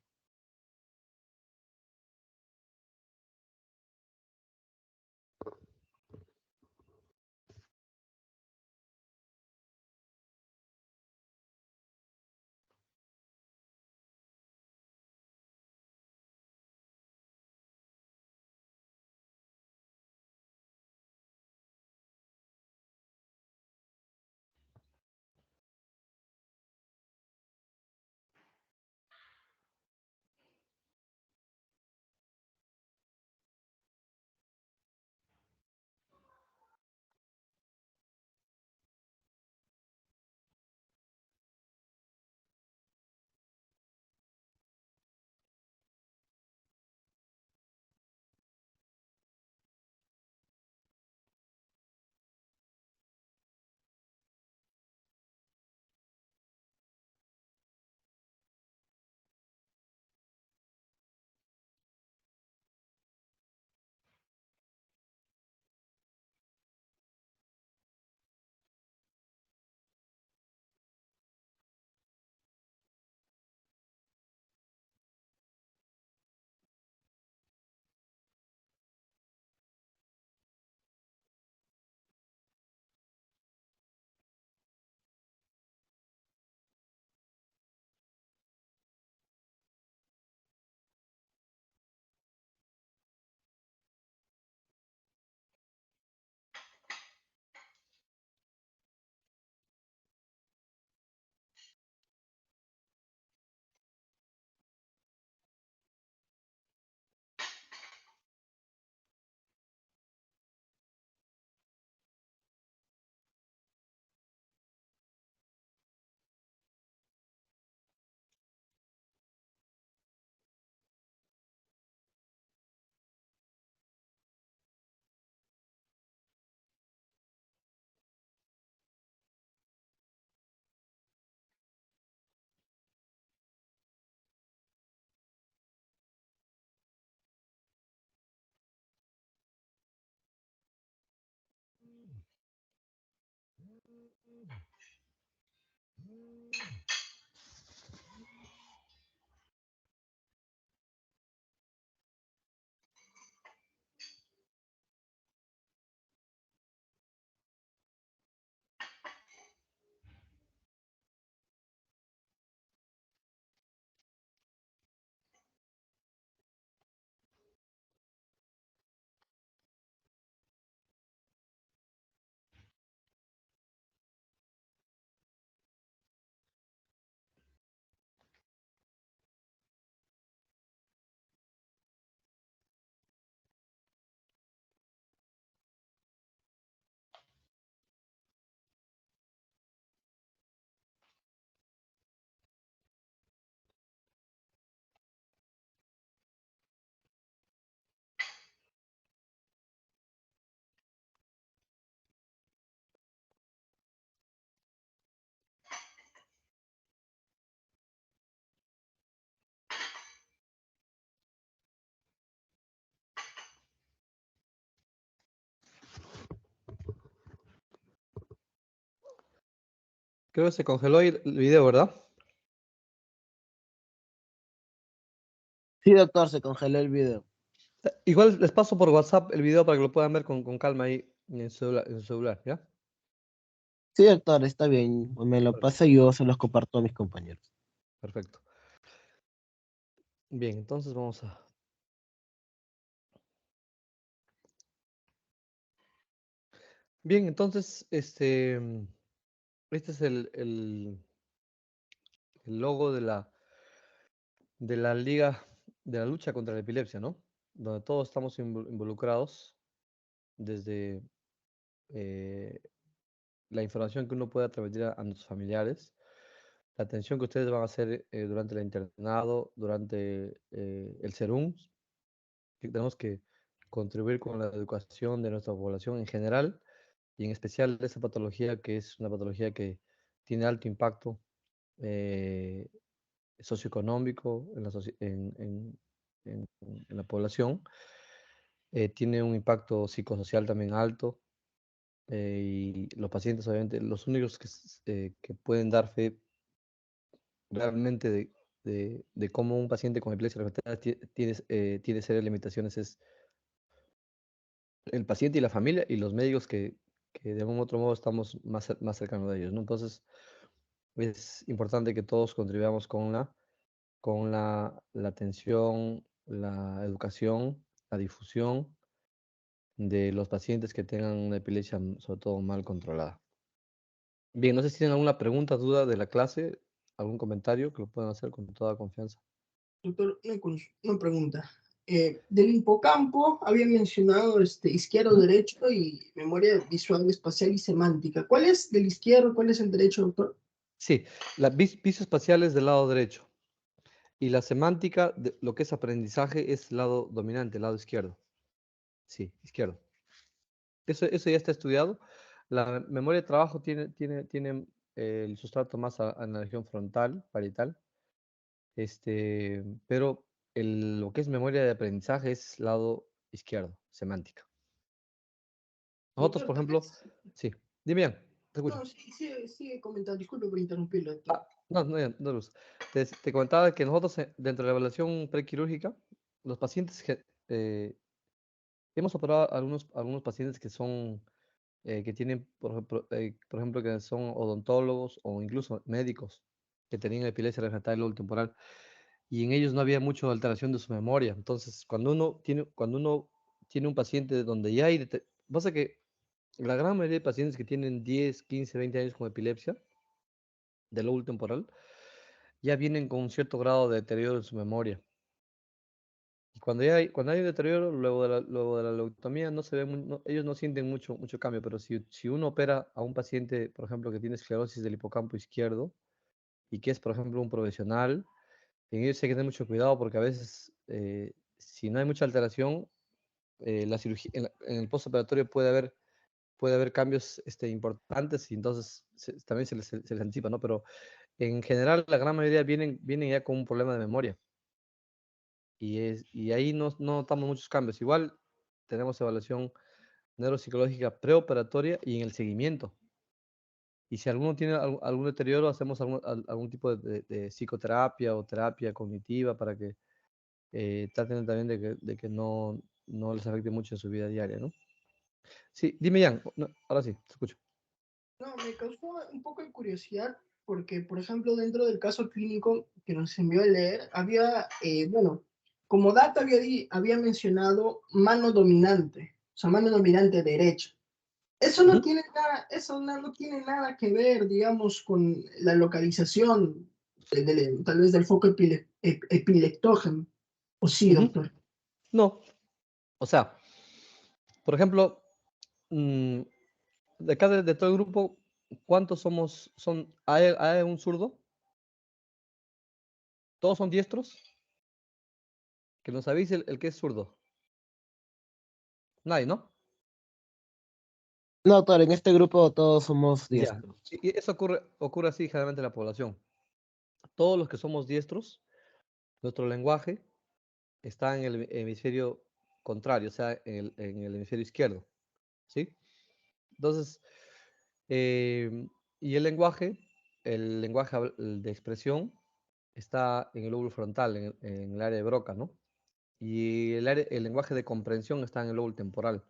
Creo que se congeló ahí el video, ¿verdad? Sí, doctor, se congeló el video. Igual les paso por WhatsApp el video para que lo puedan ver con calma ahí en su celular, ¿ya? Sí, doctor, está bien. Me lo pasa y yo se los comparto a mis compañeros. Perfecto. Bien, entonces vamos a... Bien, entonces, este es el logo de la liga, de la lucha contra la epilepsia, ¿no? Donde todos estamos involucrados desde eh, la información que uno pueda transmitir a nuestros familiares, la atención que ustedes van a hacer durante el internado, durante el SERUM, que tenemos que contribuir con la educación de nuestra población en general y en especial de esa patología que es una patología que tiene alto impacto eh, socioeconómico en en la población, tiene un impacto psicosocial también alto y los pacientes obviamente los únicos que pueden dar fe realmente de cómo un paciente con epilepsia refractaria tiene serias limitaciones es el paciente y la familia y los médicos que de algún otro modo estamos más cercanos de ellos, ¿no? Entonces, es importante que todos contribuyamos con la atención, la educación, la difusión de los pacientes que tengan una epilepsia, sobre todo mal controlada. Bien, no sé si tienen alguna pregunta, duda de la clase, algún comentario que lo puedan hacer con toda confianza. Doctor, una pregunta. Del hipocampo había mencionado izquierdo, Ujú. derecho y memoria visual, espacial y semántica. ¿Cuál es del izquierdo? ¿Cuál es el derecho, doctor? Sí, la visoespacial es del lado derecho y la semántica, lo que es aprendizaje, es lado dominante, lado izquierdo. Sí, izquierdo. Eso ya está estudiado. La memoria de trabajo tiene el sustrato más en la región frontal, parietal, pero lo que es memoria de aprendizaje es lado izquierdo, semántica. Nosotros, Doctor, por tal ejemplo, vez. sí, dime bien, te escucho. No, sí, sigue comentando. Disculpe por interrumpirlo, doctor. No, no, no, Luz. Te comentaba que nosotros, dentro de la evaluación prequirúrgica, los pacientes hemos operado algunos pacientes que tienen, por ejemplo, que son odontólogos o incluso médicos que tenían epilepsia refractaria lóbulo temporal y en ellos no había mucha alteración de su memoria. Entonces, cuando uno tiene un paciente donde ya hay, pasa que la gran mayoría de pacientes que tienen 10, 15, 20 años con epilepsia del lóbulo temporal ya vienen con un cierto grado de deterioro en su memoria. Y cuando hay un deterioro, luego de la leuctomía, no se ve, ellos no sienten mucho cambio, pero si uno opera a un paciente, por ejemplo, que tiene esclerosis del hipocampo izquierdo y que es, por ejemplo, un profesional, en ellos hay que tener mucho cuidado porque a veces, si no hay mucha alteración, la cirugía, en el postoperatorio puede haber cambios importantes y entonces también se les anticipa, ¿no? Pero en general, la gran mayoría vienen ya con un problema de memoria. Y ahí no notamos muchos cambios. Igual tenemos evaluación neuropsicológica preoperatoria y en el seguimiento. Y si alguno tiene algún deterioro, hacemos algún tipo de psicoterapia o terapia cognitiva para que traten también de que no les afecte mucho en su vida diaria, ¿no? Sí, dime, Jan. No, ahora sí, te escucho. No, me causó un poco de curiosidad porque, por ejemplo, dentro del caso clínico que nos envió a leer, había, bueno, como dato había mencionado mano dominante, o sea, mano dominante derecha. Eso no Ujú, tiene nada, eso no tiene nada que ver, digamos, con la localización tal vez del foco epileptógeno. ¿O sí, ujú. doctor? No, o sea, por ejemplo, mm, de acá de todo el grupo, ¿cuántos hay un zurdo? ¿Todos son diestros? Que nos avise el que es zurdo. Nadie, ¿no? No, doctor, en este grupo todos somos Ya. diestros. Y eso ocurre así generalmente en la población. Todos los que somos diestros, nuestro lenguaje está en el hemisferio contrario, o sea, en el hemisferio izquierdo, ¿sí? Entonces, y el lenguaje de expresión está en el lóbulo frontal, en el área de Broca, ¿no? Y el lenguaje de comprensión está en el lóbulo temporal.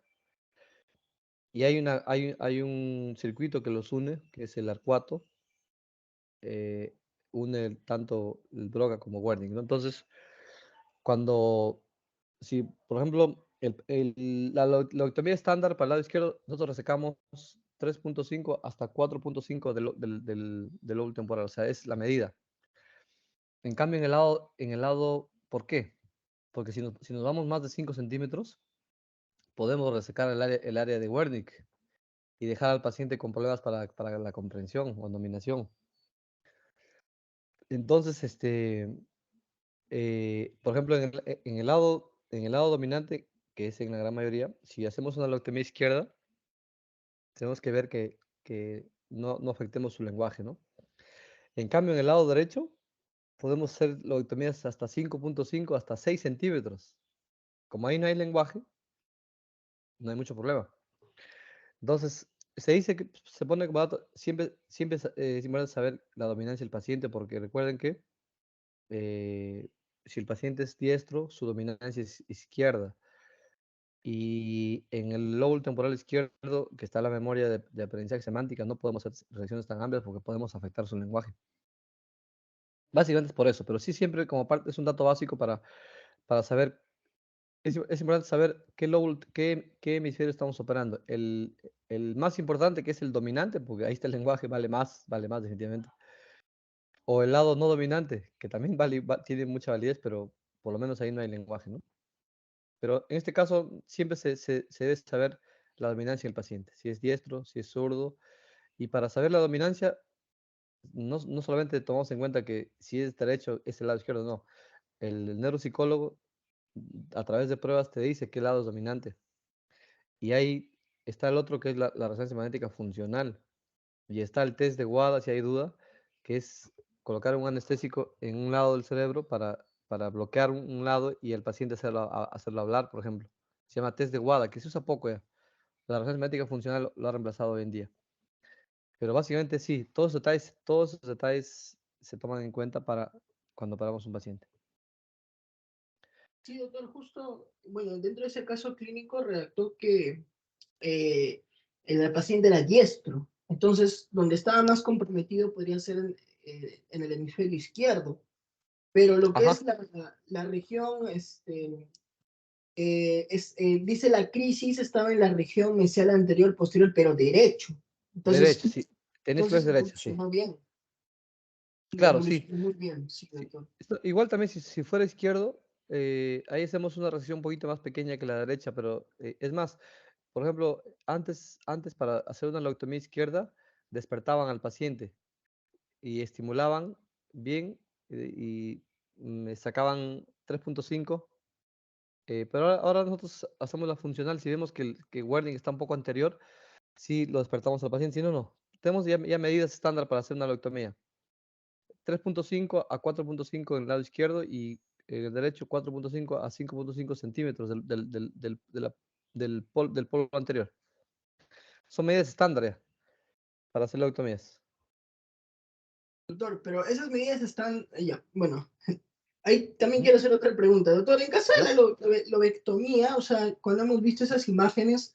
Y hay un circuito que los une, que es el arcuato, eh, une tanto el Broca como Wernicke, ¿no? Entonces, cuando, si por ejemplo, la lobotomía estándar para el lado izquierdo, nosotros resecamos 3.5 hasta 4.5 del lóbulo temporal, o sea, es la medida. En cambio, en el lado, ¿por qué? Porque si nos vamos más de 5 centímetros, podemos resecar el área de Wernicke y dejar al paciente con problemas para la comprensión o dominación. Entonces, por ejemplo, en el lado dominante, que es en la gran mayoría, si hacemos una lobectomía izquierda, tenemos que ver que no afectemos su lenguaje, ¿no? En cambio, en el lado derecho, podemos hacer lobectomías hasta 5.5, hasta 6 centímetros. Como ahí no hay lenguaje, no hay mucho problema. Entonces, se dice que se pone como dato, siempre es importante saber la dominancia del paciente, porque recuerden que si el paciente es diestro, su dominancia es izquierda. Y en el lóbulo temporal izquierdo, que está la memoria de aprendizaje semántica, no podemos hacer reacciones tan amplias porque podemos afectar su lenguaje. Básicamente es por eso, pero sí siempre como parte es un dato básico para saber, es importante saber qué lóbulo, qué hemisferio estamos operando. El más importante, que es el dominante, porque ahí está el lenguaje, vale más definitivamente. O el lado no dominante, que también tiene mucha validez, pero por lo menos ahí no hay lenguaje, ¿no? Pero en este caso siempre se debe saber la dominancia del paciente, si es diestro, si es zurdo. Y para saber la dominancia, no solamente tomamos en cuenta que si es derecho es el lado izquierdo, no. El neuropsicólogo a través de pruebas te dice qué lado es dominante. Y ahí está el otro que es la resonancia magnética funcional. Y está el test de WADA, si hay duda, que es colocar un anestésico en un lado del cerebro para bloquear un lado y el paciente hacerlo hablar, por ejemplo. Se llama test de WADA, que se usa poco ya. La resonancia magnética funcional lo ha reemplazado hoy en día. Pero básicamente sí, todos esos detalles se toman en cuenta para cuando operamos un paciente. Sí, doctor, justo, bueno, dentro de ese caso clínico redactó que el paciente era diestro, entonces donde estaba más comprometido podría ser en el hemisferio izquierdo, pero lo que Ajá. es la región, dice la crisis estaba en la región mesial anterior, posterior, pero derecho. Entonces, Derecha, sí. Tenés que ver entonces derecha, sí. evolucionó bien, Claro, sí. evolucionó muy bien, sí, Sí. doctor. Igual también si fuera izquierdo, ahí hacemos una recesión un poquito más pequeña que la derecha, pero es más, por ejemplo, antes para hacer una lobectomía izquierda, despertaban al paciente y estimulaban bien y me sacaban 3.5, pero ahora nosotros hacemos la funcional, si vemos que Wernicke está un poco anterior, sí lo despertamos al paciente, si no, no. Tenemos ya medidas estándar para hacer una lobectomía. 3.5 a 4.5 en el lado izquierdo y en el derecho 4.5 a 5.5 centímetros del polo anterior. Son medidas estándares para hacer leuctomías. Doctor, pero esas medidas están, ya, bueno, ahí también ¿Mm? quiero hacer otra pregunta. Doctor, en caso de ¿Ya? la lobectomía, o sea, cuando hemos visto esas imágenes,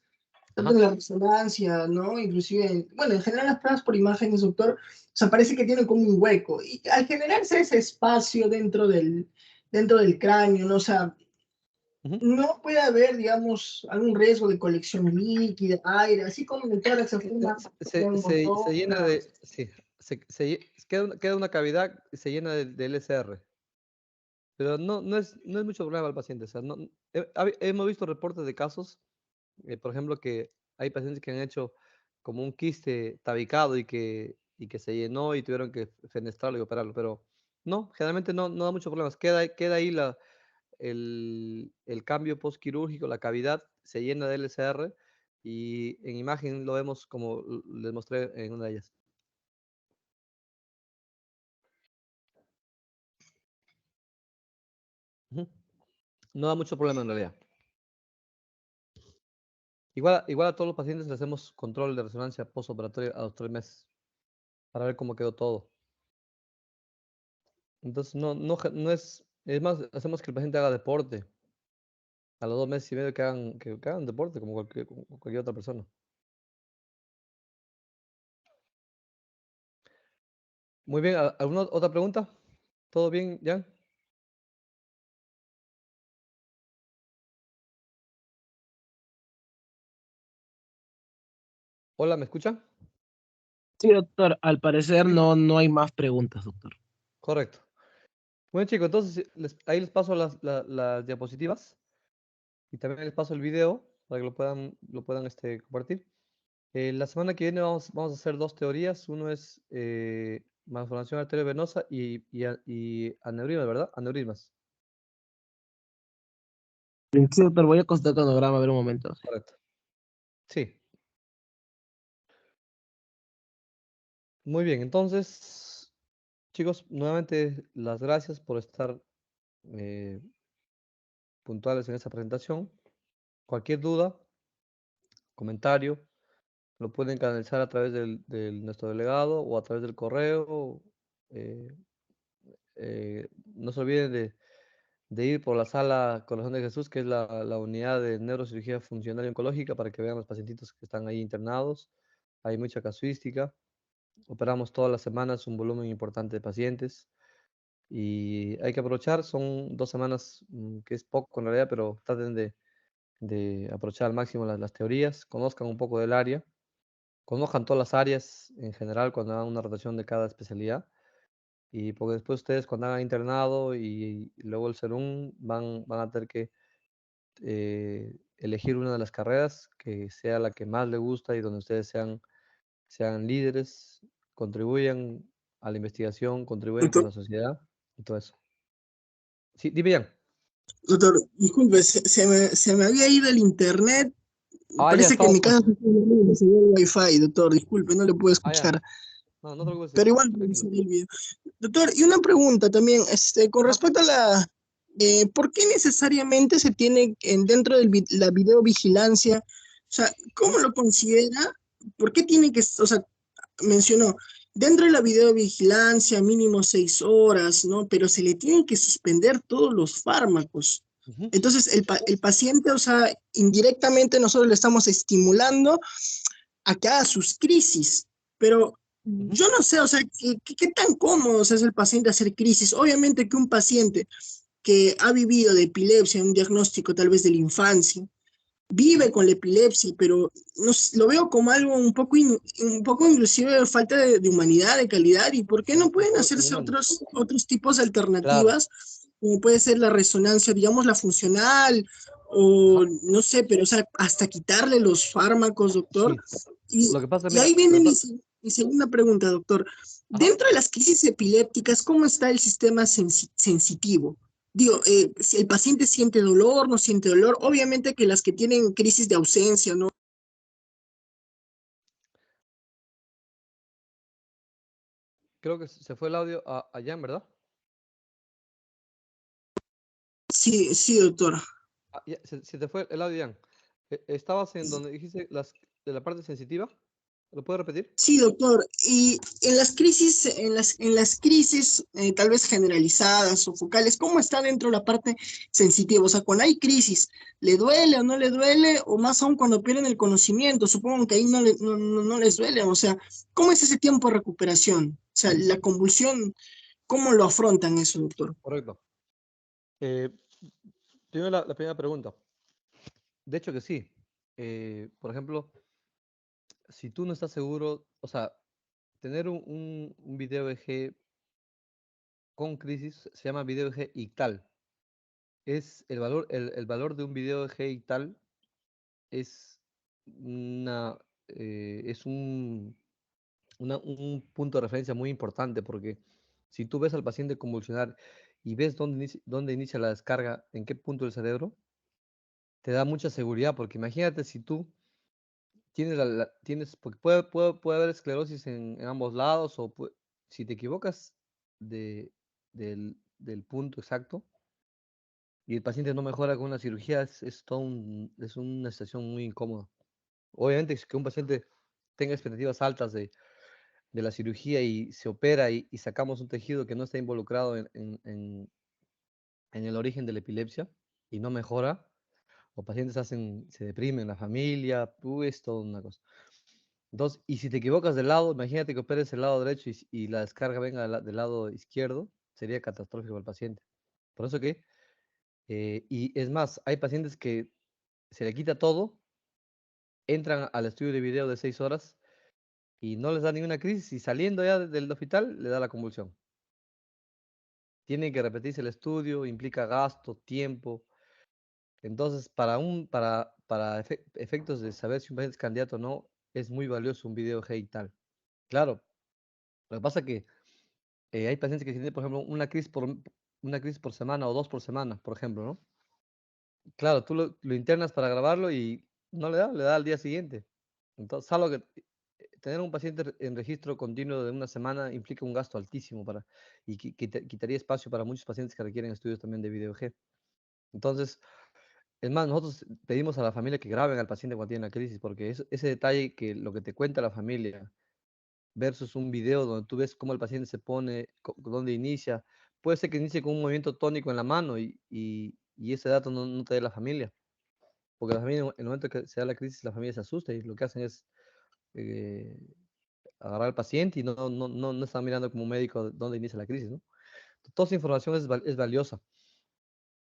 tanto Ajá. en la resonancia, ¿no? Inclusive, bueno, en general las pruebas por imágenes, doctor, o sea, parece que tienen como un hueco. Y al generarse ese espacio dentro del cráneo, ¿no? O sea, Ujú. no puede haber, digamos, algún riesgo de colección líquida, aire, así como en el tórax se forma un Se montón, llena de, sí, queda una cavidad y se llena de LSR. Pero no es mucho problema al paciente. O sea, hemos visto reportes de casos, por ejemplo, que hay pacientes que han hecho como un quiste tabicado y que se llenó y tuvieron que fenestrarlo y operarlo. Pero no, generalmente no da muchos problemas. Queda ahí el cambio postquirúrgico, la cavidad se llena de LSR y en imagen lo vemos como les mostré en una de ellas. Ujú. No da mucho problema en realidad. Igual a todos los pacientes les hacemos control de resonancia postoperatoria a los 3 meses para ver cómo quedó todo. Entonces, no es más, hacemos que el paciente haga deporte. A los 2 meses y medio que hagan deporte como cualquier otra persona. Muy bien, ¿alguna otra pregunta? ¿Todo bien, Jan? Hola, ¿me escucha? Sí, doctor, al parecer no hay más preguntas, doctor. Correcto. Bueno, chicos, entonces ahí les paso las diapositivas y también les paso el video para que lo puedan compartir. La semana que viene vamos a hacer 2 teorías. Uno es malformación arteriovenosa y aneurismas, ¿verdad? Aneurismas. Sí, doctor, voy a consultar el cronograma, a ver un momento. Correcto. Sí. Muy bien, entonces, chicos, nuevamente las gracias por estar eh, puntuales en esta presentación. Cualquier duda, comentario, lo pueden canalizar a través nuestro delegado o a través del correo. eh, no se olviden de ir por la sala Corazón de Jesús, que es la unidad de neurocirugía funcional y oncológica, para que vean los pacientitos que están ahí internados. Hay mucha casuística. Operamos todas las semanas un volumen importante de pacientes y hay que aprovechar. Son 2 semanas, que es poco en realidad, pero traten de aprovechar al máximo las teorías, conozcan un poco del área, conozcan todas las áreas en general cuando hagan una rotación de cada especialidad. Y porque después ustedes cuando hagan internado y luego el serum van a tener que elegir una de las carreras que sea la que más les gusta y donde ustedes sean líderes, contribuyan a la investigación, contribuyan con Doctor, la sociedad y todo eso. Sí, dime, Jan. doctor, disculpe, se me había ido el internet. Ah, ya Parece que en estabas mi con... casa se ve el wifi, doctor. Disculpe, no le puedo Ah, ya. escuchar. No, no te Pero preocupes, igual tranquilo. revisaré el video. Doctor, y una pregunta también, con Ajá. respecto a ¿por qué necesariamente se tiene dentro de la videovigilancia, o sea, cómo lo considera? ¿Por qué tiene que, o sea, mencionó, dentro de la videovigilancia mínimo 6 horas, ¿no? Pero se le tienen que suspender todos los fármacos. Ujú, Entonces, el paciente, o sea, indirectamente nosotros le estamos estimulando a que haga sus crisis, pero ujú. yo no sé, o sea, ¿qué tan cómodo es el paciente hacer crisis? Obviamente que un paciente que ha vivido de epilepsia, un diagnóstico tal vez de la infancia, vive con la epilepsia, pero no, lo veo como algo un poco inclusive de falta de humanidad, de calidad, y por qué no Un pueden poco hacerse inhumano. otros tipos de Claro. alternativas, como puede ser la resonancia, digamos, la funcional, o Ajá. no sé, pero o sea, hasta quitarle los fármacos, doctor. Sí. Y, Lo que pasa, y ahí mira, viene mi segunda pregunta, doctor. ajá. Dentro de las crisis epilépticas, ¿cómo está el sistema sensitivo? Digo, si el paciente siente dolor, no siente dolor, obviamente que las que tienen crisis de ausencia, ¿no? Creo que se fue el audio a Jan, ¿verdad? Sí, sí, doctor. Ah, ya, se te fue el audio, Jan. ¿Estabas en donde dijiste de la parte sensitiva? ¿Lo puedes repetir? Sí, doctor. Y en las crisis, en las crisis tal vez generalizadas o focales, ¿cómo está dentro de la parte sensitiva? O sea, cuando hay crisis, ¿le duele o no le duele? O más aún cuando pierden el conocimiento, supongo que ahí no les duele. O sea, ¿cómo es ese tiempo de recuperación? O sea, la convulsión, ¿cómo lo afrontan eso, doctor? Correcto. Eh, Primero la primera pregunta. De hecho que sí. Por ejemplo, si tú no estás seguro, o sea, tener un video EG con crisis se llama video EG ictal. Es el valor de un video EG ictal es una, es un punto de referencia muy importante porque si tú ves al paciente convulsionar y ves dónde inicia la descarga, en qué punto del cerebro, te da mucha seguridad porque imagínate si tú porque puede haber esclerosis en ambos lados o si te equivocas del punto exacto y el paciente no mejora con una cirugía, es una situación muy incómoda. Obviamente es que un paciente tenga expectativas altas de la cirugía y se opera y sacamos un tejido que no está involucrado en el origen de la epilepsia y no mejora, o pacientes se deprimen, la familia, es toda una cosa. Entonces, y si te equivocas del lado, imagínate que operes el lado derecho y la descarga venga del lado izquierdo, sería catastrófico para el paciente. Por eso que, y es más, hay pacientes que se le quita todo, entran al estudio de video de 6 horas y no les da ninguna crisis y saliendo ya del hospital le da la convulsión. Tiene que repetirse el estudio, implica gasto, tiempo. Entonces, para efectos de saber si un paciente es candidato o no, es muy valioso un video G y tal. Claro, lo que pasa es que hay pacientes que tienen, por ejemplo, una crisis por semana o 2 por semana, por ejemplo, ¿no? Claro, tú lo internas para grabarlo y no le da al día siguiente. Entonces, salvo que tener un paciente en registro continuo de una semana implica un gasto altísimo y quitaría espacio para muchos pacientes que requieren estudios también de video G. Entonces, es más, nosotros pedimos a la familia que graben al paciente cuando tiene la crisis, porque ese detalle que lo que te cuenta la familia versus un video donde tú ves cómo el paciente se pone, dónde inicia, puede ser que inicie con un movimiento tónico en la mano y ese dato no te dé la familia, porque la familia, en el momento que se da la crisis, la familia se asusta y lo que hacen es eh, agarrar al paciente y no están mirando como médico dónde inicia la crisis, ¿no? Toda esa información es valiosa.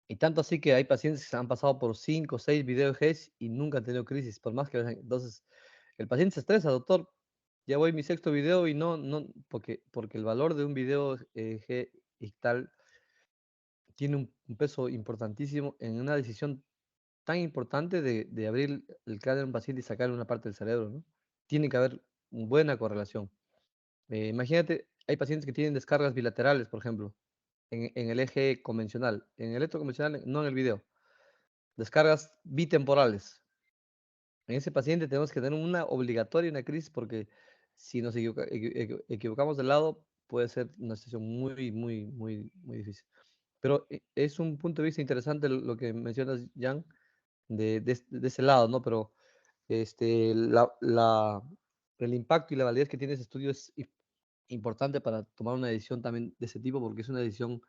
Y tanto así que hay pacientes que se han pasado por 5 o 6 videos Gs y nunca han tenido crisis, por más que entonces el paciente se estresa, doctor, ya voy a mi sexto video y porque el valor de un video G y tal tiene un peso importantísimo en una decisión tan importante de abrir el cráneo de un paciente y sacarle una parte del cerebro, ¿no? Tiene que haber una buena correlación. Imagínate, hay pacientes que tienen descargas bilaterales, por ejemplo, en el eje convencional, en el electroconvencional, no en el video. Descargas bitemporales. En ese paciente tenemos que tener una obligatoria una crisis porque si nos equivocamos de lado puede ser una situación muy difícil. Pero es un punto de vista interesante lo que mencionas, Jan, de ese lado, ¿no? Pero el impacto y la validez que tiene ese estudio es importante para tomar una decisión también de ese tipo porque es una decisión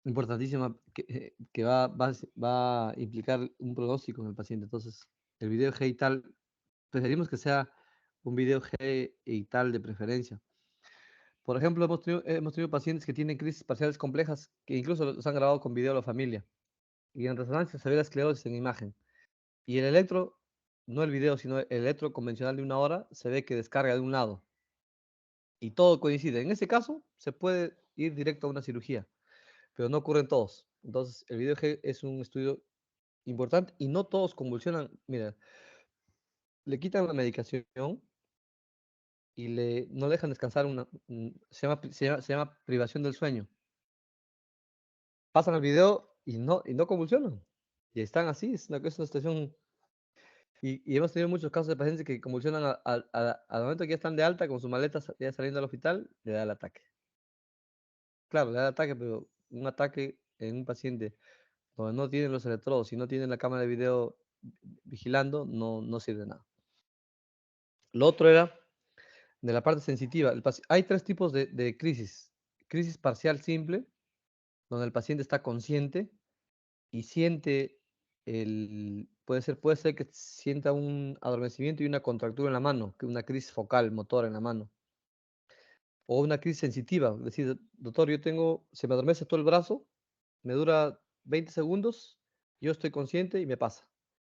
importantísima que va a implicar un pronóstico en el paciente. Entonces, el video G y tal, preferimos que sea un video G y tal de preferencia. Por ejemplo, hemos tenido pacientes que tienen crisis parciales complejas que incluso los han grabado con video a la familia. Y en resonancia se ve la esclerosis en imagen. Y el electro, no el video, sino el electro convencional de 1 hora, se ve que descarga de un lado. Y todo coincide. En ese caso, se puede ir directo a una cirugía, pero no ocurre en todos. Entonces, el video G es un estudio importante y no todos convulsionan. Mira, le quitan la medicación y no dejan descansar se llama privación del sueño. Pasan el video y no convulsionan. Y están así, es una situación. Y hemos tenido muchos casos de pacientes que convulsionan al momento que ya están de alta con sus maletas ya saliendo al hospital, le da el ataque. Claro, le da el ataque, pero un ataque en un paciente donde no tienen los electrodos y no tienen la cámara de video vigilando, no sirve de nada. Lo otro era de la parte sensitiva. Hay 3 tipos de crisis. Crisis parcial simple, donde el paciente está consciente y siente puede ser que sienta un adormecimiento y una contractura en la mano, que una crisis focal motora en la mano. O una crisis sensitiva, es decir, doctor, se me adormece todo el brazo, me dura 20 segundos, yo estoy consciente y me pasa.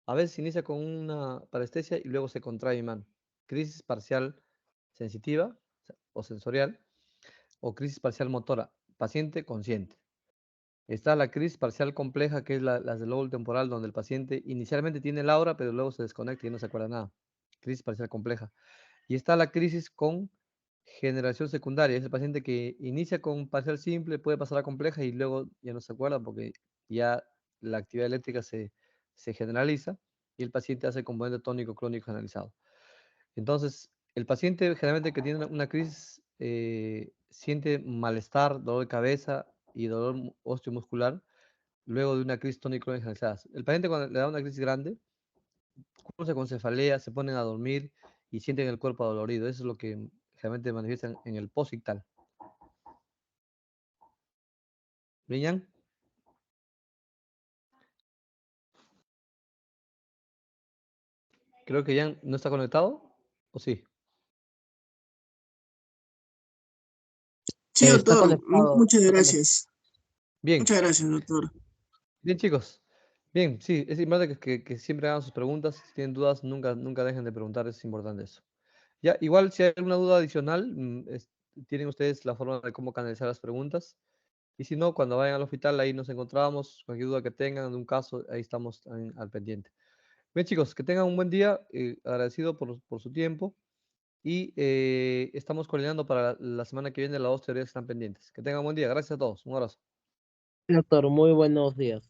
A veces inicia con una parestesia y luego se contrae mi mano. Crisis parcial sensitiva o sensorial o crisis parcial motora, paciente consciente. Está la crisis parcial compleja, que es las del lóbulo temporal, donde el paciente inicialmente tiene el aura, pero luego se desconecta y no se acuerda nada. Crisis parcial compleja. Y está la crisis con generación secundaria. Es el paciente que inicia con parcial simple, puede pasar a compleja y luego ya no se acuerda porque ya la actividad eléctrica se generaliza y el paciente hace componente tónico crónico generalizado. Entonces, el paciente generalmente que tiene una crisis siente malestar, dolor de cabeza y dolor osteomuscular luego de una crisis tónico crónica generalizada. El paciente cuando le da una crisis grande, cursa con cefalea, se ponen a dormir y sienten el cuerpo adolorido. Eso es lo que generalmente manifiestan en el posictal. ¿Bien, creo que Jan no está conectado, ¿o sí? Sí, Está doctor, conectado. muchas gracias. Bien, Muchas gracias, doctor. bien chicos. Bien, sí, es importante que siempre hagan sus preguntas. Si tienen dudas, nunca dejen de preguntar, es importante eso. Ya, igual si hay alguna duda adicional, tienen ustedes la forma de cómo canalizar las preguntas. Y si no, cuando vayan al hospital, ahí nos encontramos. Cualquier duda que tengan de un caso, ahí estamos al pendiente. Bien, chicos, que tengan un buen día. Agradecido por su tiempo. Y estamos coordinando para la semana que viene las 2 teorías que están pendientes. Que tengan un buen día. Gracias a todos. Un abrazo. Doctor, muy buenos días.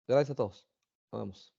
Gracias a todos. Nos vemos.